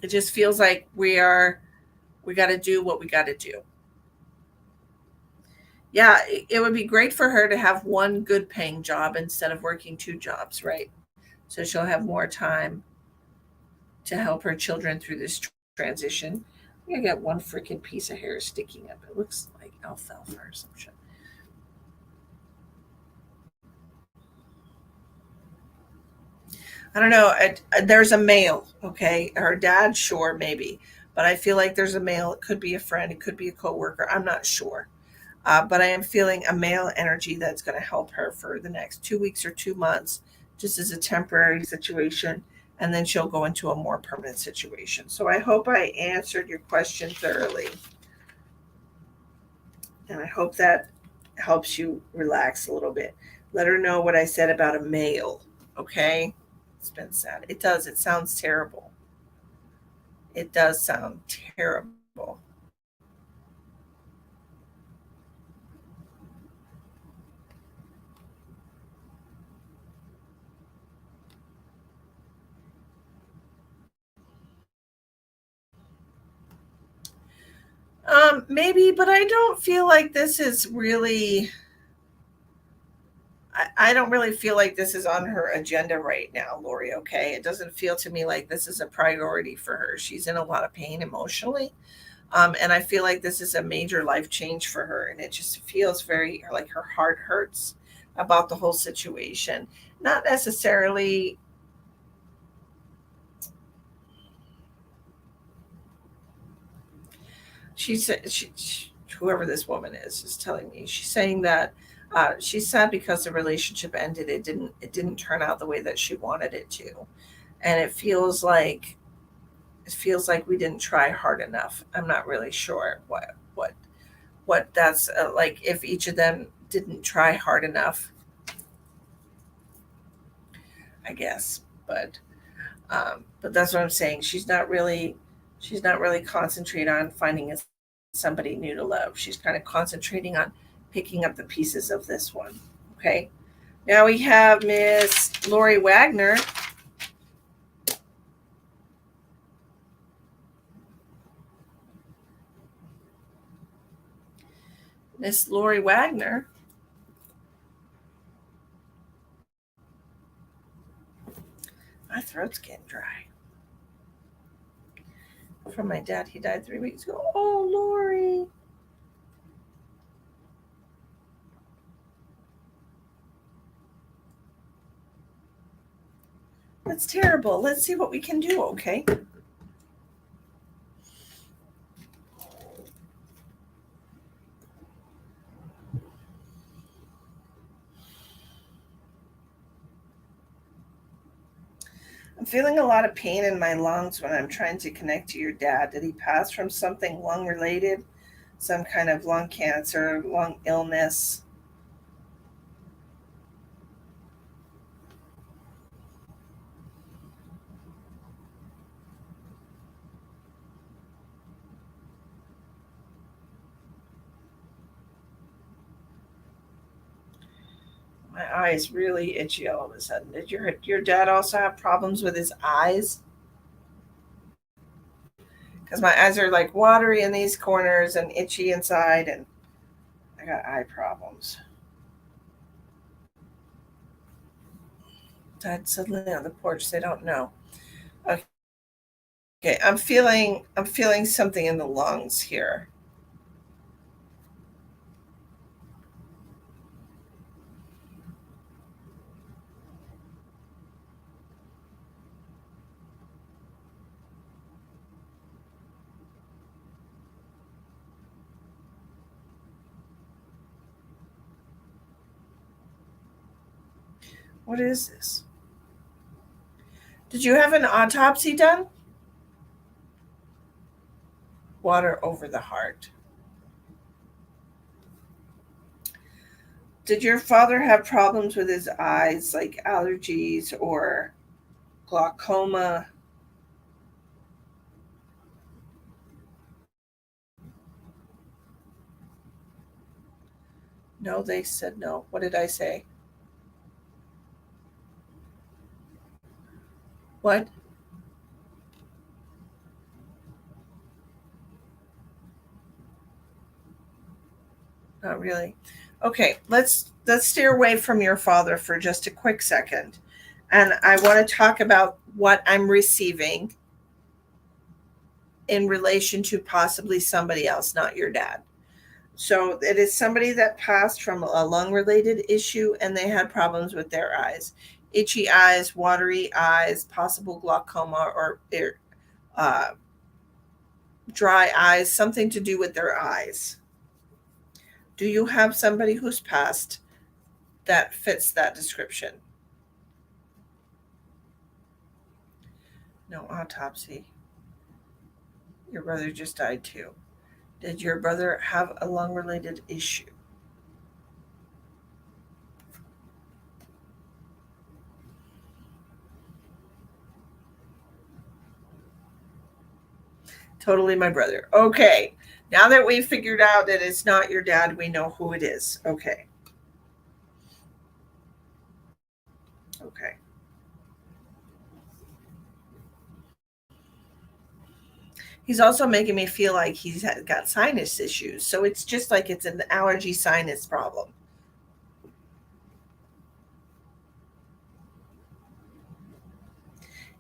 It just feels like we got to do what we got to do. Yeah, it would be great for her to have one good paying job instead of working 2 jobs, right? So she'll have more time to help her children through this transition. I got one freaking piece of hair sticking up. It looks like alfalfa or some shit. I don't know. There's a male, okay? Her dad, sure, maybe. But I feel like there's a male. It could be a friend. It could be a coworker. I'm not sure. But I am feeling a male energy that's going to help her for the next 2 weeks or 2 months, just as a temporary situation. And then she'll go into a more permanent situation. So I hope I answered your question thoroughly. And I hope that helps you relax a little bit. Let her know what I said about a male, okay? It's been sad. It does. It sounds terrible. It does sound terrible. Maybe, but I don't feel like this is really. I don't really feel like this is on her agenda right now, Lori. Okay, it doesn't feel to me like this is a priority for her. She's in a lot of pain emotionally, and I feel like this is a major life change for her, and it just feels very like her heart hurts about the whole situation. Not necessarily. She said whoever this woman is telling me, she's saying that she's sad because the relationship ended. It didn't turn out the way that she wanted it to, and it feels like we didn't try hard enough. I'm not really sure what that's like, if each of them didn't try hard enough, I guess. But that's what I'm saying. She's not really concentrating on finding somebody new to love. She's kind of concentrating on picking up the pieces of this one. Okay. Now we have Miss Lori Wagner. Miss Lori Wagner. My throat's getting dry. From my dad, he died 3 weeks ago. Oh, Lori. That's terrible. Let's see what we can do, okay? I'm feeling a lot of pain in my lungs when I'm trying to connect to your dad. Did he pass from something lung related? Some kind of lung cancer, lung illness? My eyes really itchy all of a sudden. Did your dad also have problems with his eyes? Because my eyes are like watery in these corners and itchy inside, and I got eye problems. Died suddenly on the porch. They don't know. Okay, I'm feeling something in the lungs here. What is this? Did you have an autopsy done? Water over the heart. Did your father have problems with his eyes, like allergies or glaucoma? No, they said no. What did I say? What? Not really. Okay, let's steer away from your father for just a quick second. And I want to talk about what I'm receiving in relation to possibly somebody else, not your dad. So it is somebody that passed from a lung related issue and they had problems with their eyes. Itchy eyes, watery eyes, possible glaucoma, or uh, dry eyes, something to do with their eyes. Do you have somebody who's passed that fits that description? No autopsy. Your brother just died too. Did your brother have a lung related issue? Totally my brother. Okay. Now that we've figured out that it's not your dad, we know who it is. Okay. Okay. He's also making me feel like he's got sinus issues. So it's just like it's an allergy sinus problem.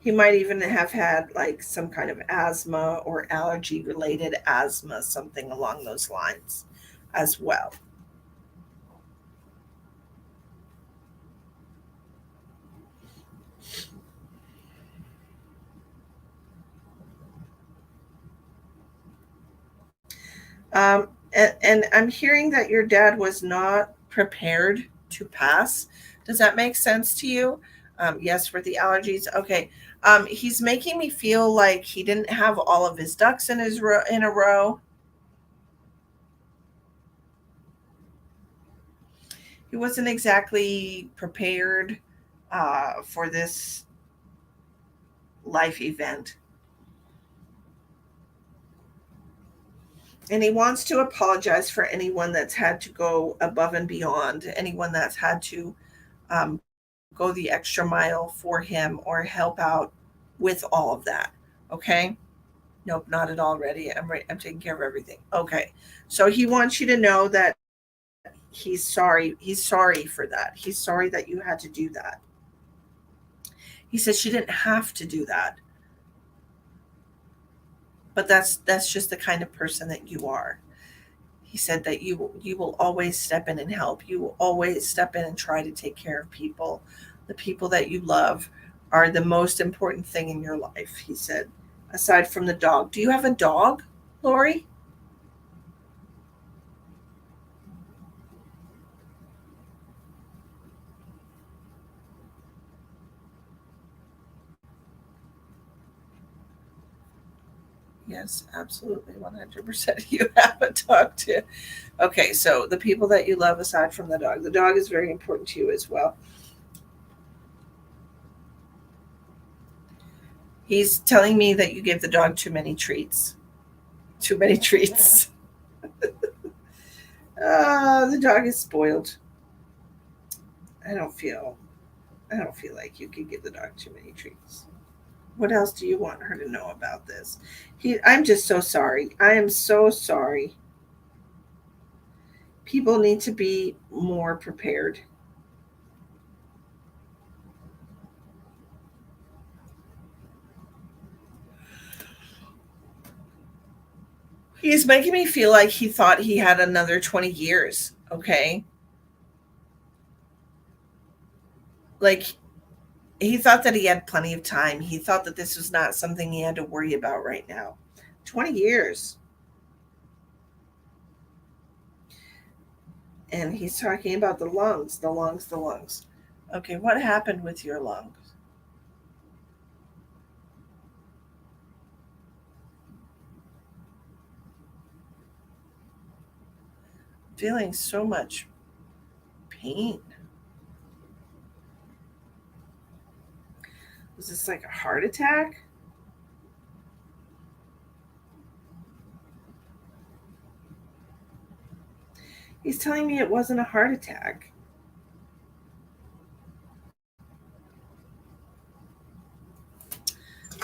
He might even have had like some kind of asthma or allergy related asthma, something along those lines as well. And I'm hearing that your dad was not prepared to pass. Does that make sense to you? Yes, for the allergies. Okay. He's making me feel like he didn't have all of his ducks in in a row. He wasn't exactly prepared for this life event. And he wants to apologize for anyone that's had to go above and beyond, anyone that's had to um, go the extra mile for him or help out with all of that. Okay. Nope, not at all ready. I'm ready. I'm taking care of everything. Okay. So he wants you to know that he's sorry. He's sorry for that. He's sorry that you had to do that. He said she didn't have to do that, but that's just the kind of person that you are. He said that you will always step in and help. You will always step in and try to take care of people. The people that you love are the most important thing in your life, he said, aside from the dog. Do you have a dog, Lori? Yes, absolutely, 100%. You have a dog too. Okay, so the people that you love aside from the dog is very important to you as well. He's telling me that you gave the dog too many treats. Too many treats. The dog is spoiled. I don't feel I don't feel like you could give the dog too many treats. What else do you want her to know about this? I'm just so sorry. I am so sorry. People need to be more prepared. He's making me feel like he thought he had another 20 years. Okay. Like he thought that he had plenty of time. He thought that this was not something he had to worry about right now. 20 years. And he's talking about the lungs, the lungs, the lungs. Okay, what happened with your lungs? Feeling so much pain. Was this like a heart attack? He's telling me it wasn't a heart attack.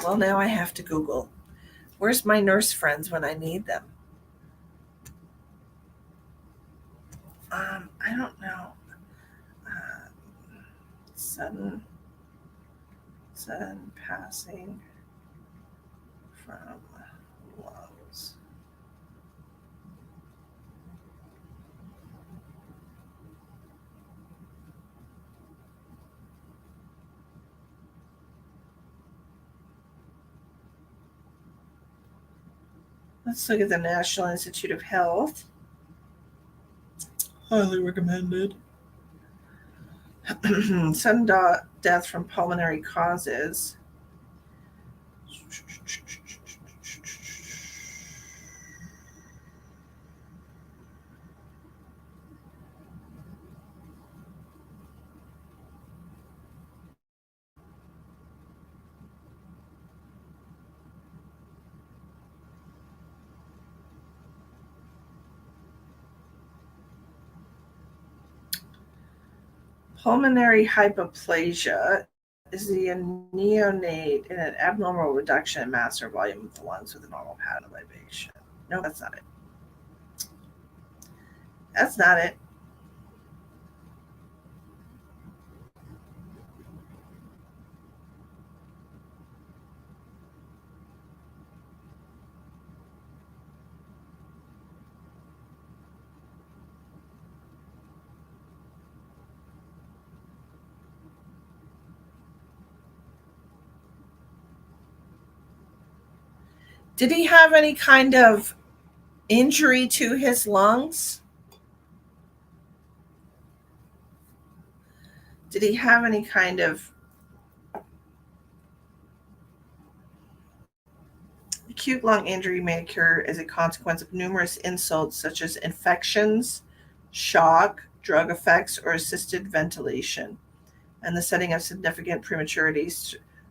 Well, now I have to Google. Where's my nurse friends when I need them? I don't know. Uh, sudden, sudden passing from lungs. Let's look at the National Institute of Health. Highly recommended. Sudden death from pulmonary causes. Pulmonary hypoplasia is the neonate in an abnormal reduction in mass or volume of the lungs with a normal pattern of libation. No, that's not it. That's not it. Did he have any kind of injury to his lungs? Did he have any kind of acute lung injury may occur as a consequence of numerous insults such as infections, shock, drug effects, or assisted ventilation. And the setting of significant prematurity,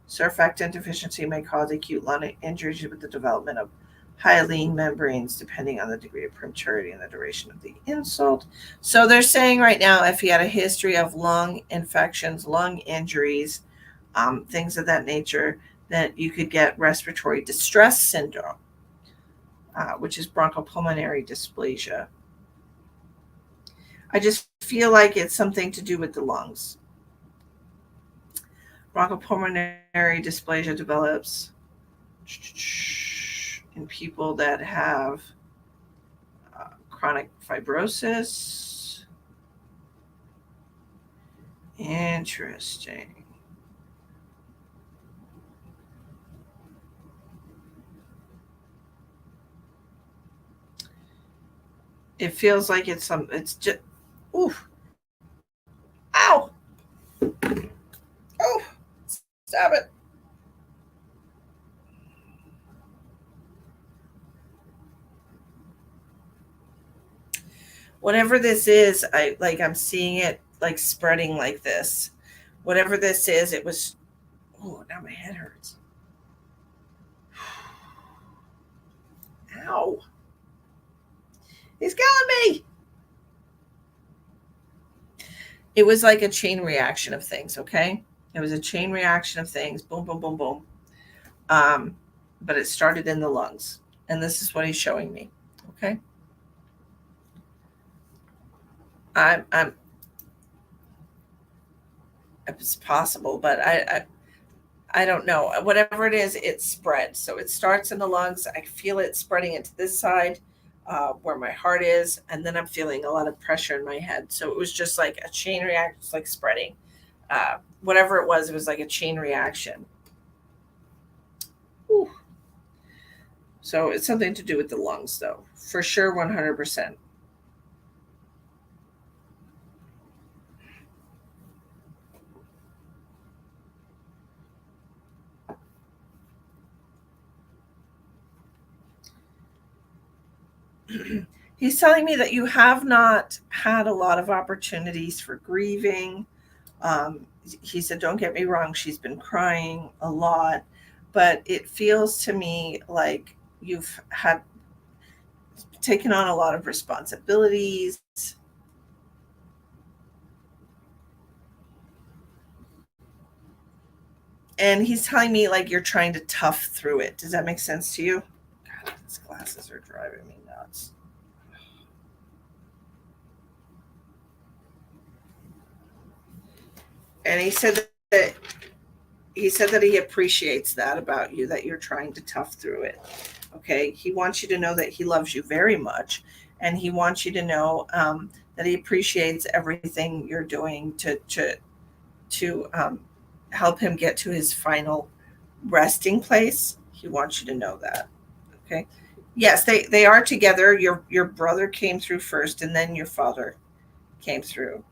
surfactant deficiency may cause acute lung injuries with the development of hyaline membranes, depending on the degree of prematurity and the duration of the insult. So they're saying right now, if he had a history of lung infections, lung injuries, things of that nature, that you could get respiratory distress syndrome, which is bronchopulmonary dysplasia. I just feel like it's something to do with the lungs. Bronchopulmonary dysplasia develops in people that have chronic fibrosis. Interesting. It feels like it's just, oof. Ow. Oh, stop it. Whatever this is, I'm seeing it like spreading like this. Whatever this is, it was, oh, now my head hurts. Ow. He's killing me. It was like a chain reaction of things, okay? It was a chain reaction of things. Boom, boom, boom, boom. But it started in the lungs. And this is what he's showing me. Okay. I'm it's possible, but I don't know. Whatever it is, it spreads. So it starts in the lungs. I feel it spreading into this side, where my heart is, and then I'm feeling a lot of pressure in my head. So it was just like a chain reaction, it's like spreading. Whatever it was like a chain reaction. Whew. So it's something to do with the lungs, though, for sure, 100%. He's telling me that you have not had a lot of opportunities for grieving. He said, don't get me wrong, she's been crying a lot, but it feels to me like you've had taken on a lot of responsibilities. And he's telling me like you're trying to tough through it. Does that make sense to you? God, these glasses are driving me nuts. And he said that he appreciates that about you, that you're trying to tough through it. Okay. He wants you to know that he loves you very much. And he wants you to know that he appreciates everything you're doing to help him get to his final resting place. He wants you to know that. Okay. Yes, they are together. Your brother came through first, and then your father came through.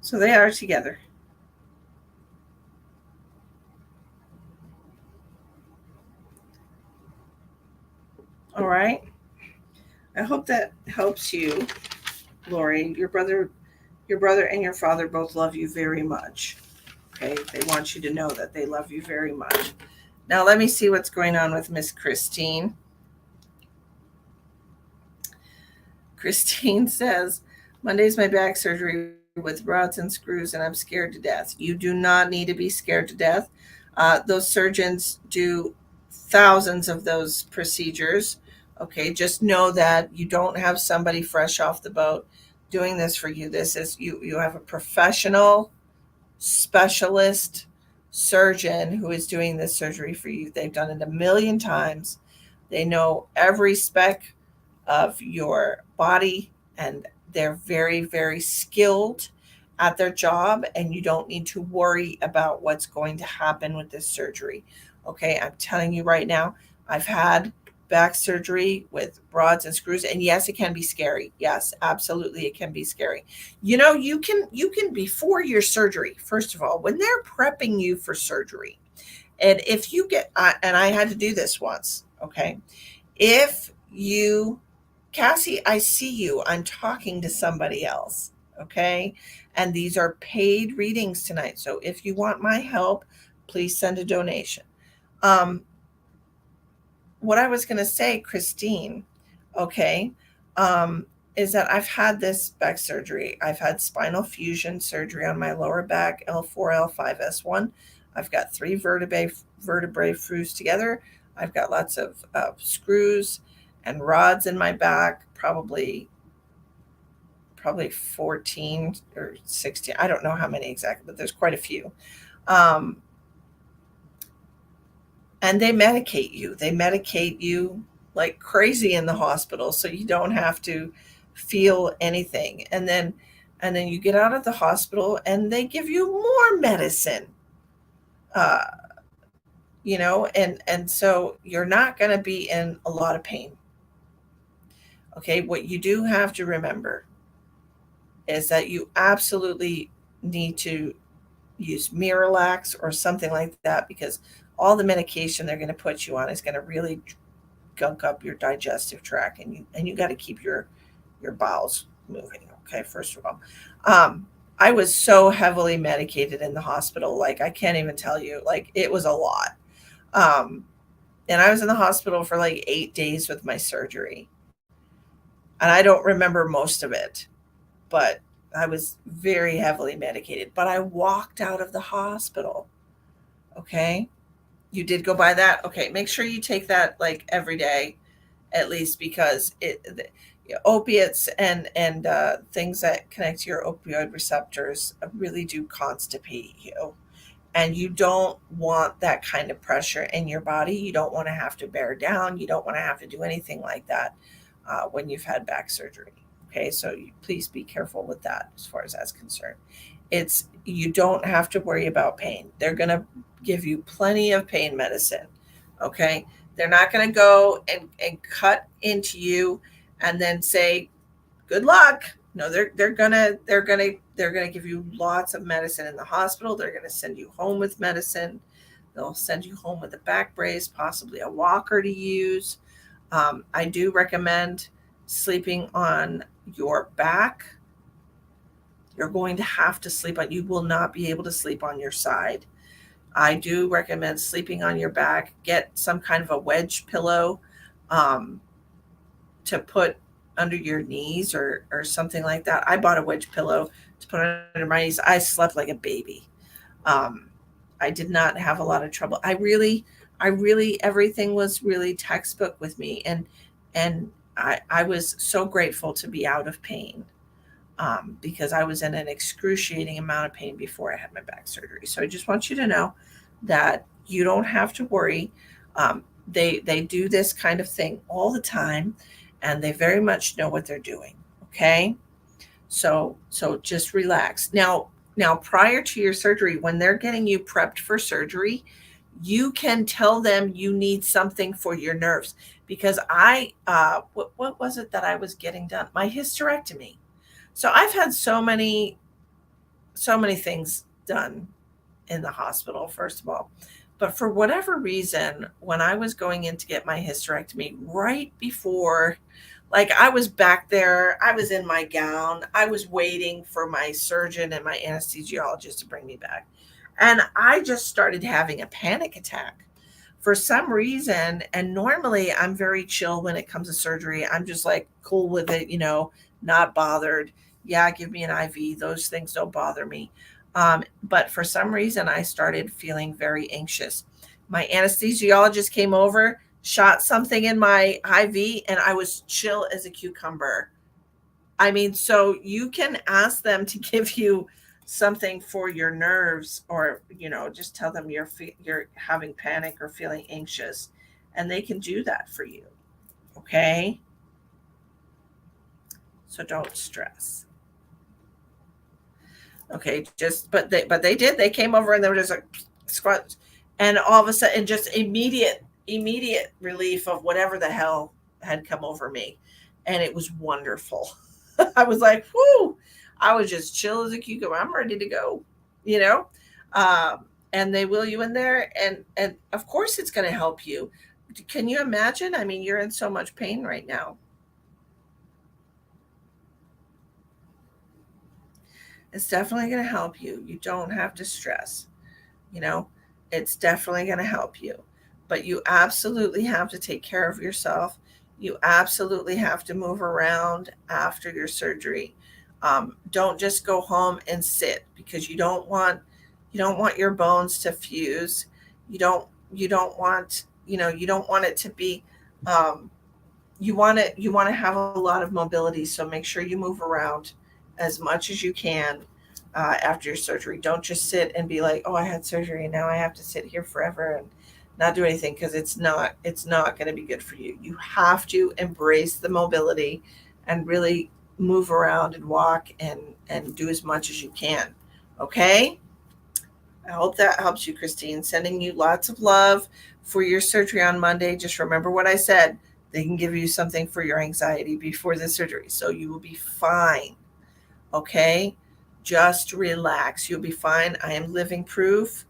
So they are together. All right. I hope that helps you, Lori. Your brother and your father both love you very much. Okay, they want you to know that they love you very much. Now let me see what's going on with Miss Christine. Christine says, Monday's my back surgery with rods and screws, and I'm scared to death. You do not need to be scared to death. Those surgeons do thousands of those procedures. Okay, just know that you don't have somebody fresh off the boat doing this for you. This is you have a professional specialist surgeon who is doing this surgery for you. They've done it a million times. They know every speck of your body, and they're very, very skilled at their job, and you don't need to worry about what's going to happen with this surgery. Okay, I'm telling you right now, I've had back surgery with rods and screws, and yes, it can be scary. Yes, absolutely, it can be scary. You can before your surgery, first of all, when they're prepping you for surgery, and if you get and I had to do this once. Okay, if you, Cassie, I see you. I'm talking to somebody else. Okay. And these are paid readings tonight. So if you want my help, please send a donation. Um, what I was going to say, Christine, okay, um, is that I've had this back surgery. I've had spinal fusion surgery on my lower back, L4, L5, S1. I've got three vertebrae fused together. I've got lots of screws and rods in my back, probably 14 or 16. I don't know how many exactly, but there's quite a few. Um, and they medicate you. They medicate you like crazy in the hospital, so you don't have to feel anything. And then you get out of the hospital, and they give you more medicine. Uh, and so you're not going to be in a lot of pain. Okay, what you do have to remember is that you absolutely need to use Miralax or something like that, because all the medication they're going to put you on is going to really gunk up your digestive tract, and you got to keep your bowels moving. Okay, first of all, I was so heavily medicated in the hospital, like I can't even tell you, like it was a lot. Um, and I was in the hospital for like 8 days with my surgery, and I don't remember most of it, but I was very heavily medicated. But I walked out of the hospital. Okay, you did go by that. Okay, make sure you take that like every day at least, because opiates and things that connect to your opioid receptors really do constipate you, and you don't want that kind of pressure in your body. You don't want to have to bear down. You don't want to have to do anything like that when you've had back surgery. Okay, so please be careful with that as far as that's concerned. It's You don't have to worry about pain. They're going to give you plenty of pain medicine. Okay, they're not going to go and cut into you and then say good luck. No, they're gonna give you lots of medicine in the hospital. They're gonna send you home with medicine. They'll send you home with a back brace, possibly a walker to use. I do recommend sleeping on your back. You're going to have to sleep on. You will not be able to sleep on your side. I do recommend sleeping on your back. Get some kind of a wedge pillow. Um, to put under your knees, or something like that. I bought a wedge pillow to put under my knees. I slept like a baby. Um, I did not have a lot of trouble. I really, everything was really textbook with me, and I was so grateful to be out of pain, because I was in an excruciating amount of pain before I had my back surgery. So I just want you to know that you don't have to worry. They do this kind of thing all the time, and they very much know what they're doing. Okay, so just relax. Now prior to your surgery, when they're getting you prepped for surgery, you can tell them you need something for your nerves, because what was it that I was getting done? My hysterectomy. So I've had so many things done in the hospital, first of all. But for whatever reason, when I was going in to get my hysterectomy, right before, like, I was back there, I was in my gown, I was waiting for my surgeon and my anesthesiologist to bring me back. And I just started having a panic attack for some reason. And normally I'm very chill when it comes to surgery. I'm just like cool with it, not bothered. Yeah, give me an IV. Those things don't bother me. But for some reason, I started feeling very anxious. My anesthesiologist came over, shot something in my IV, and I was chill as a cucumber. I mean, so you can ask them to give you something for your nerves, or just tell them you're having panic or feeling anxious, and they can do that for you. Okay, so don't stress. Okay, just but they did. They came over and they were just like squat, and all of a sudden, just immediate relief of whatever the hell had come over me, and it was wonderful. I was like, whoo! I was just chill as a cucumber. I'm ready to go, you know. And they wheel you in there, and of course it's going to help you. Can you imagine? I mean, you're in so much pain right now. It's definitely going to help you. You don't have to stress. you know, it's definitely going to help you. But you absolutely have to take care of yourself. You absolutely have to move around after your surgery. Don't just go home and sit, because you don't want your bones to fuse. You don't want it to be. Um, you want to have a lot of mobility. So make sure you move around as much as you can after your surgery. Don't just sit and be like, oh, I had surgery and now I have to sit here forever and not do anything, because it's not going to be good for you. You have to embrace the mobility and really move around and walk and do as much as you can. Okay? I hope that helps you, Christine. Sending you lots of love for your surgery on Monday. Just remember what I said. They can give you something for your anxiety before the surgery, so you will be fine. Okay? Just relax. You'll be fine. I am living proof.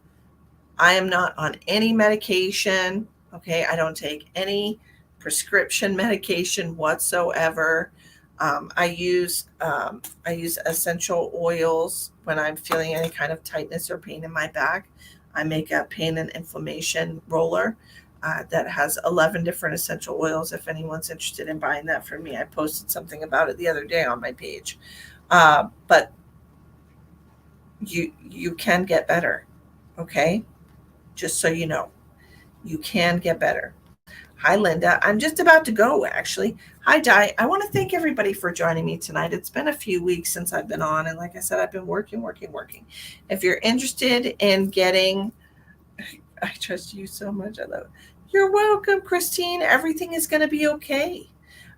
I am not on any medication. Okay? I don't take any prescription medication whatsoever. I use essential oils when I'm feeling any kind of tightness or pain in my back. I make a pain and inflammation roller that has 11 different essential oils. If anyone's interested in buying that from me, I posted something about it the other day on my page. But you can get better. Okay, just so you know, you can get better. Hi, Linda. I'm just about to go, actually. Hi, Di. I want to thank everybody for joining me tonight. It's been a few weeks since I've been on, and like I said, I've been working, working, working. If you're interested in getting, I trust you so much. I love it. You're welcome, Christine. Everything is going to be okay.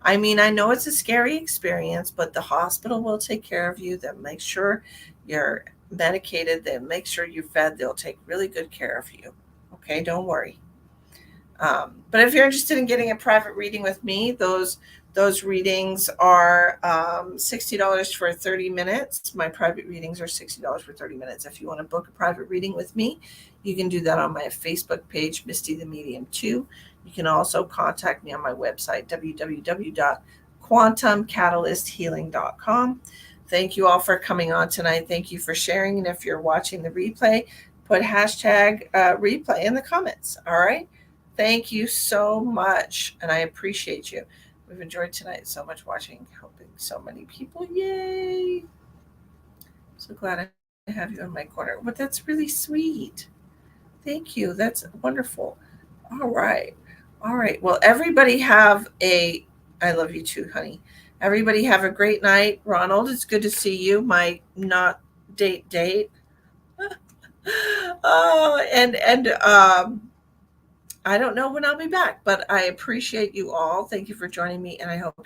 I mean, I know it's a scary experience, but the hospital will take care of you. They'll make sure you're medicated. They'll make sure you're fed. They'll take really good care of you. Okay, don't worry. But if you're interested in getting a private reading with me, those readings are $60 for 30 minutes. My private readings are $60 for 30 minutes. If you want to book a private reading with me, you can do that on my Facebook page, Misty the Medium 2. You can also contact me on my website, www.quantumcatalysthealing.com. Thank you all for coming on tonight. Thank you for sharing. And if you're watching the replay, put hashtag replay in the comments. All right. Thank you so much, and I appreciate you. We've enjoyed tonight so much, watching, helping so many people. Yay! So glad I have you in my corner. But that's really sweet. Thank you. That's wonderful. All right. All right. Well, everybody have a, I love you too, honey. Everybody have a great night. Ronald, it's good to see you. My not date. Oh, and I don't know when I'll be back, but I appreciate you all. Thank you for joining me, and I hope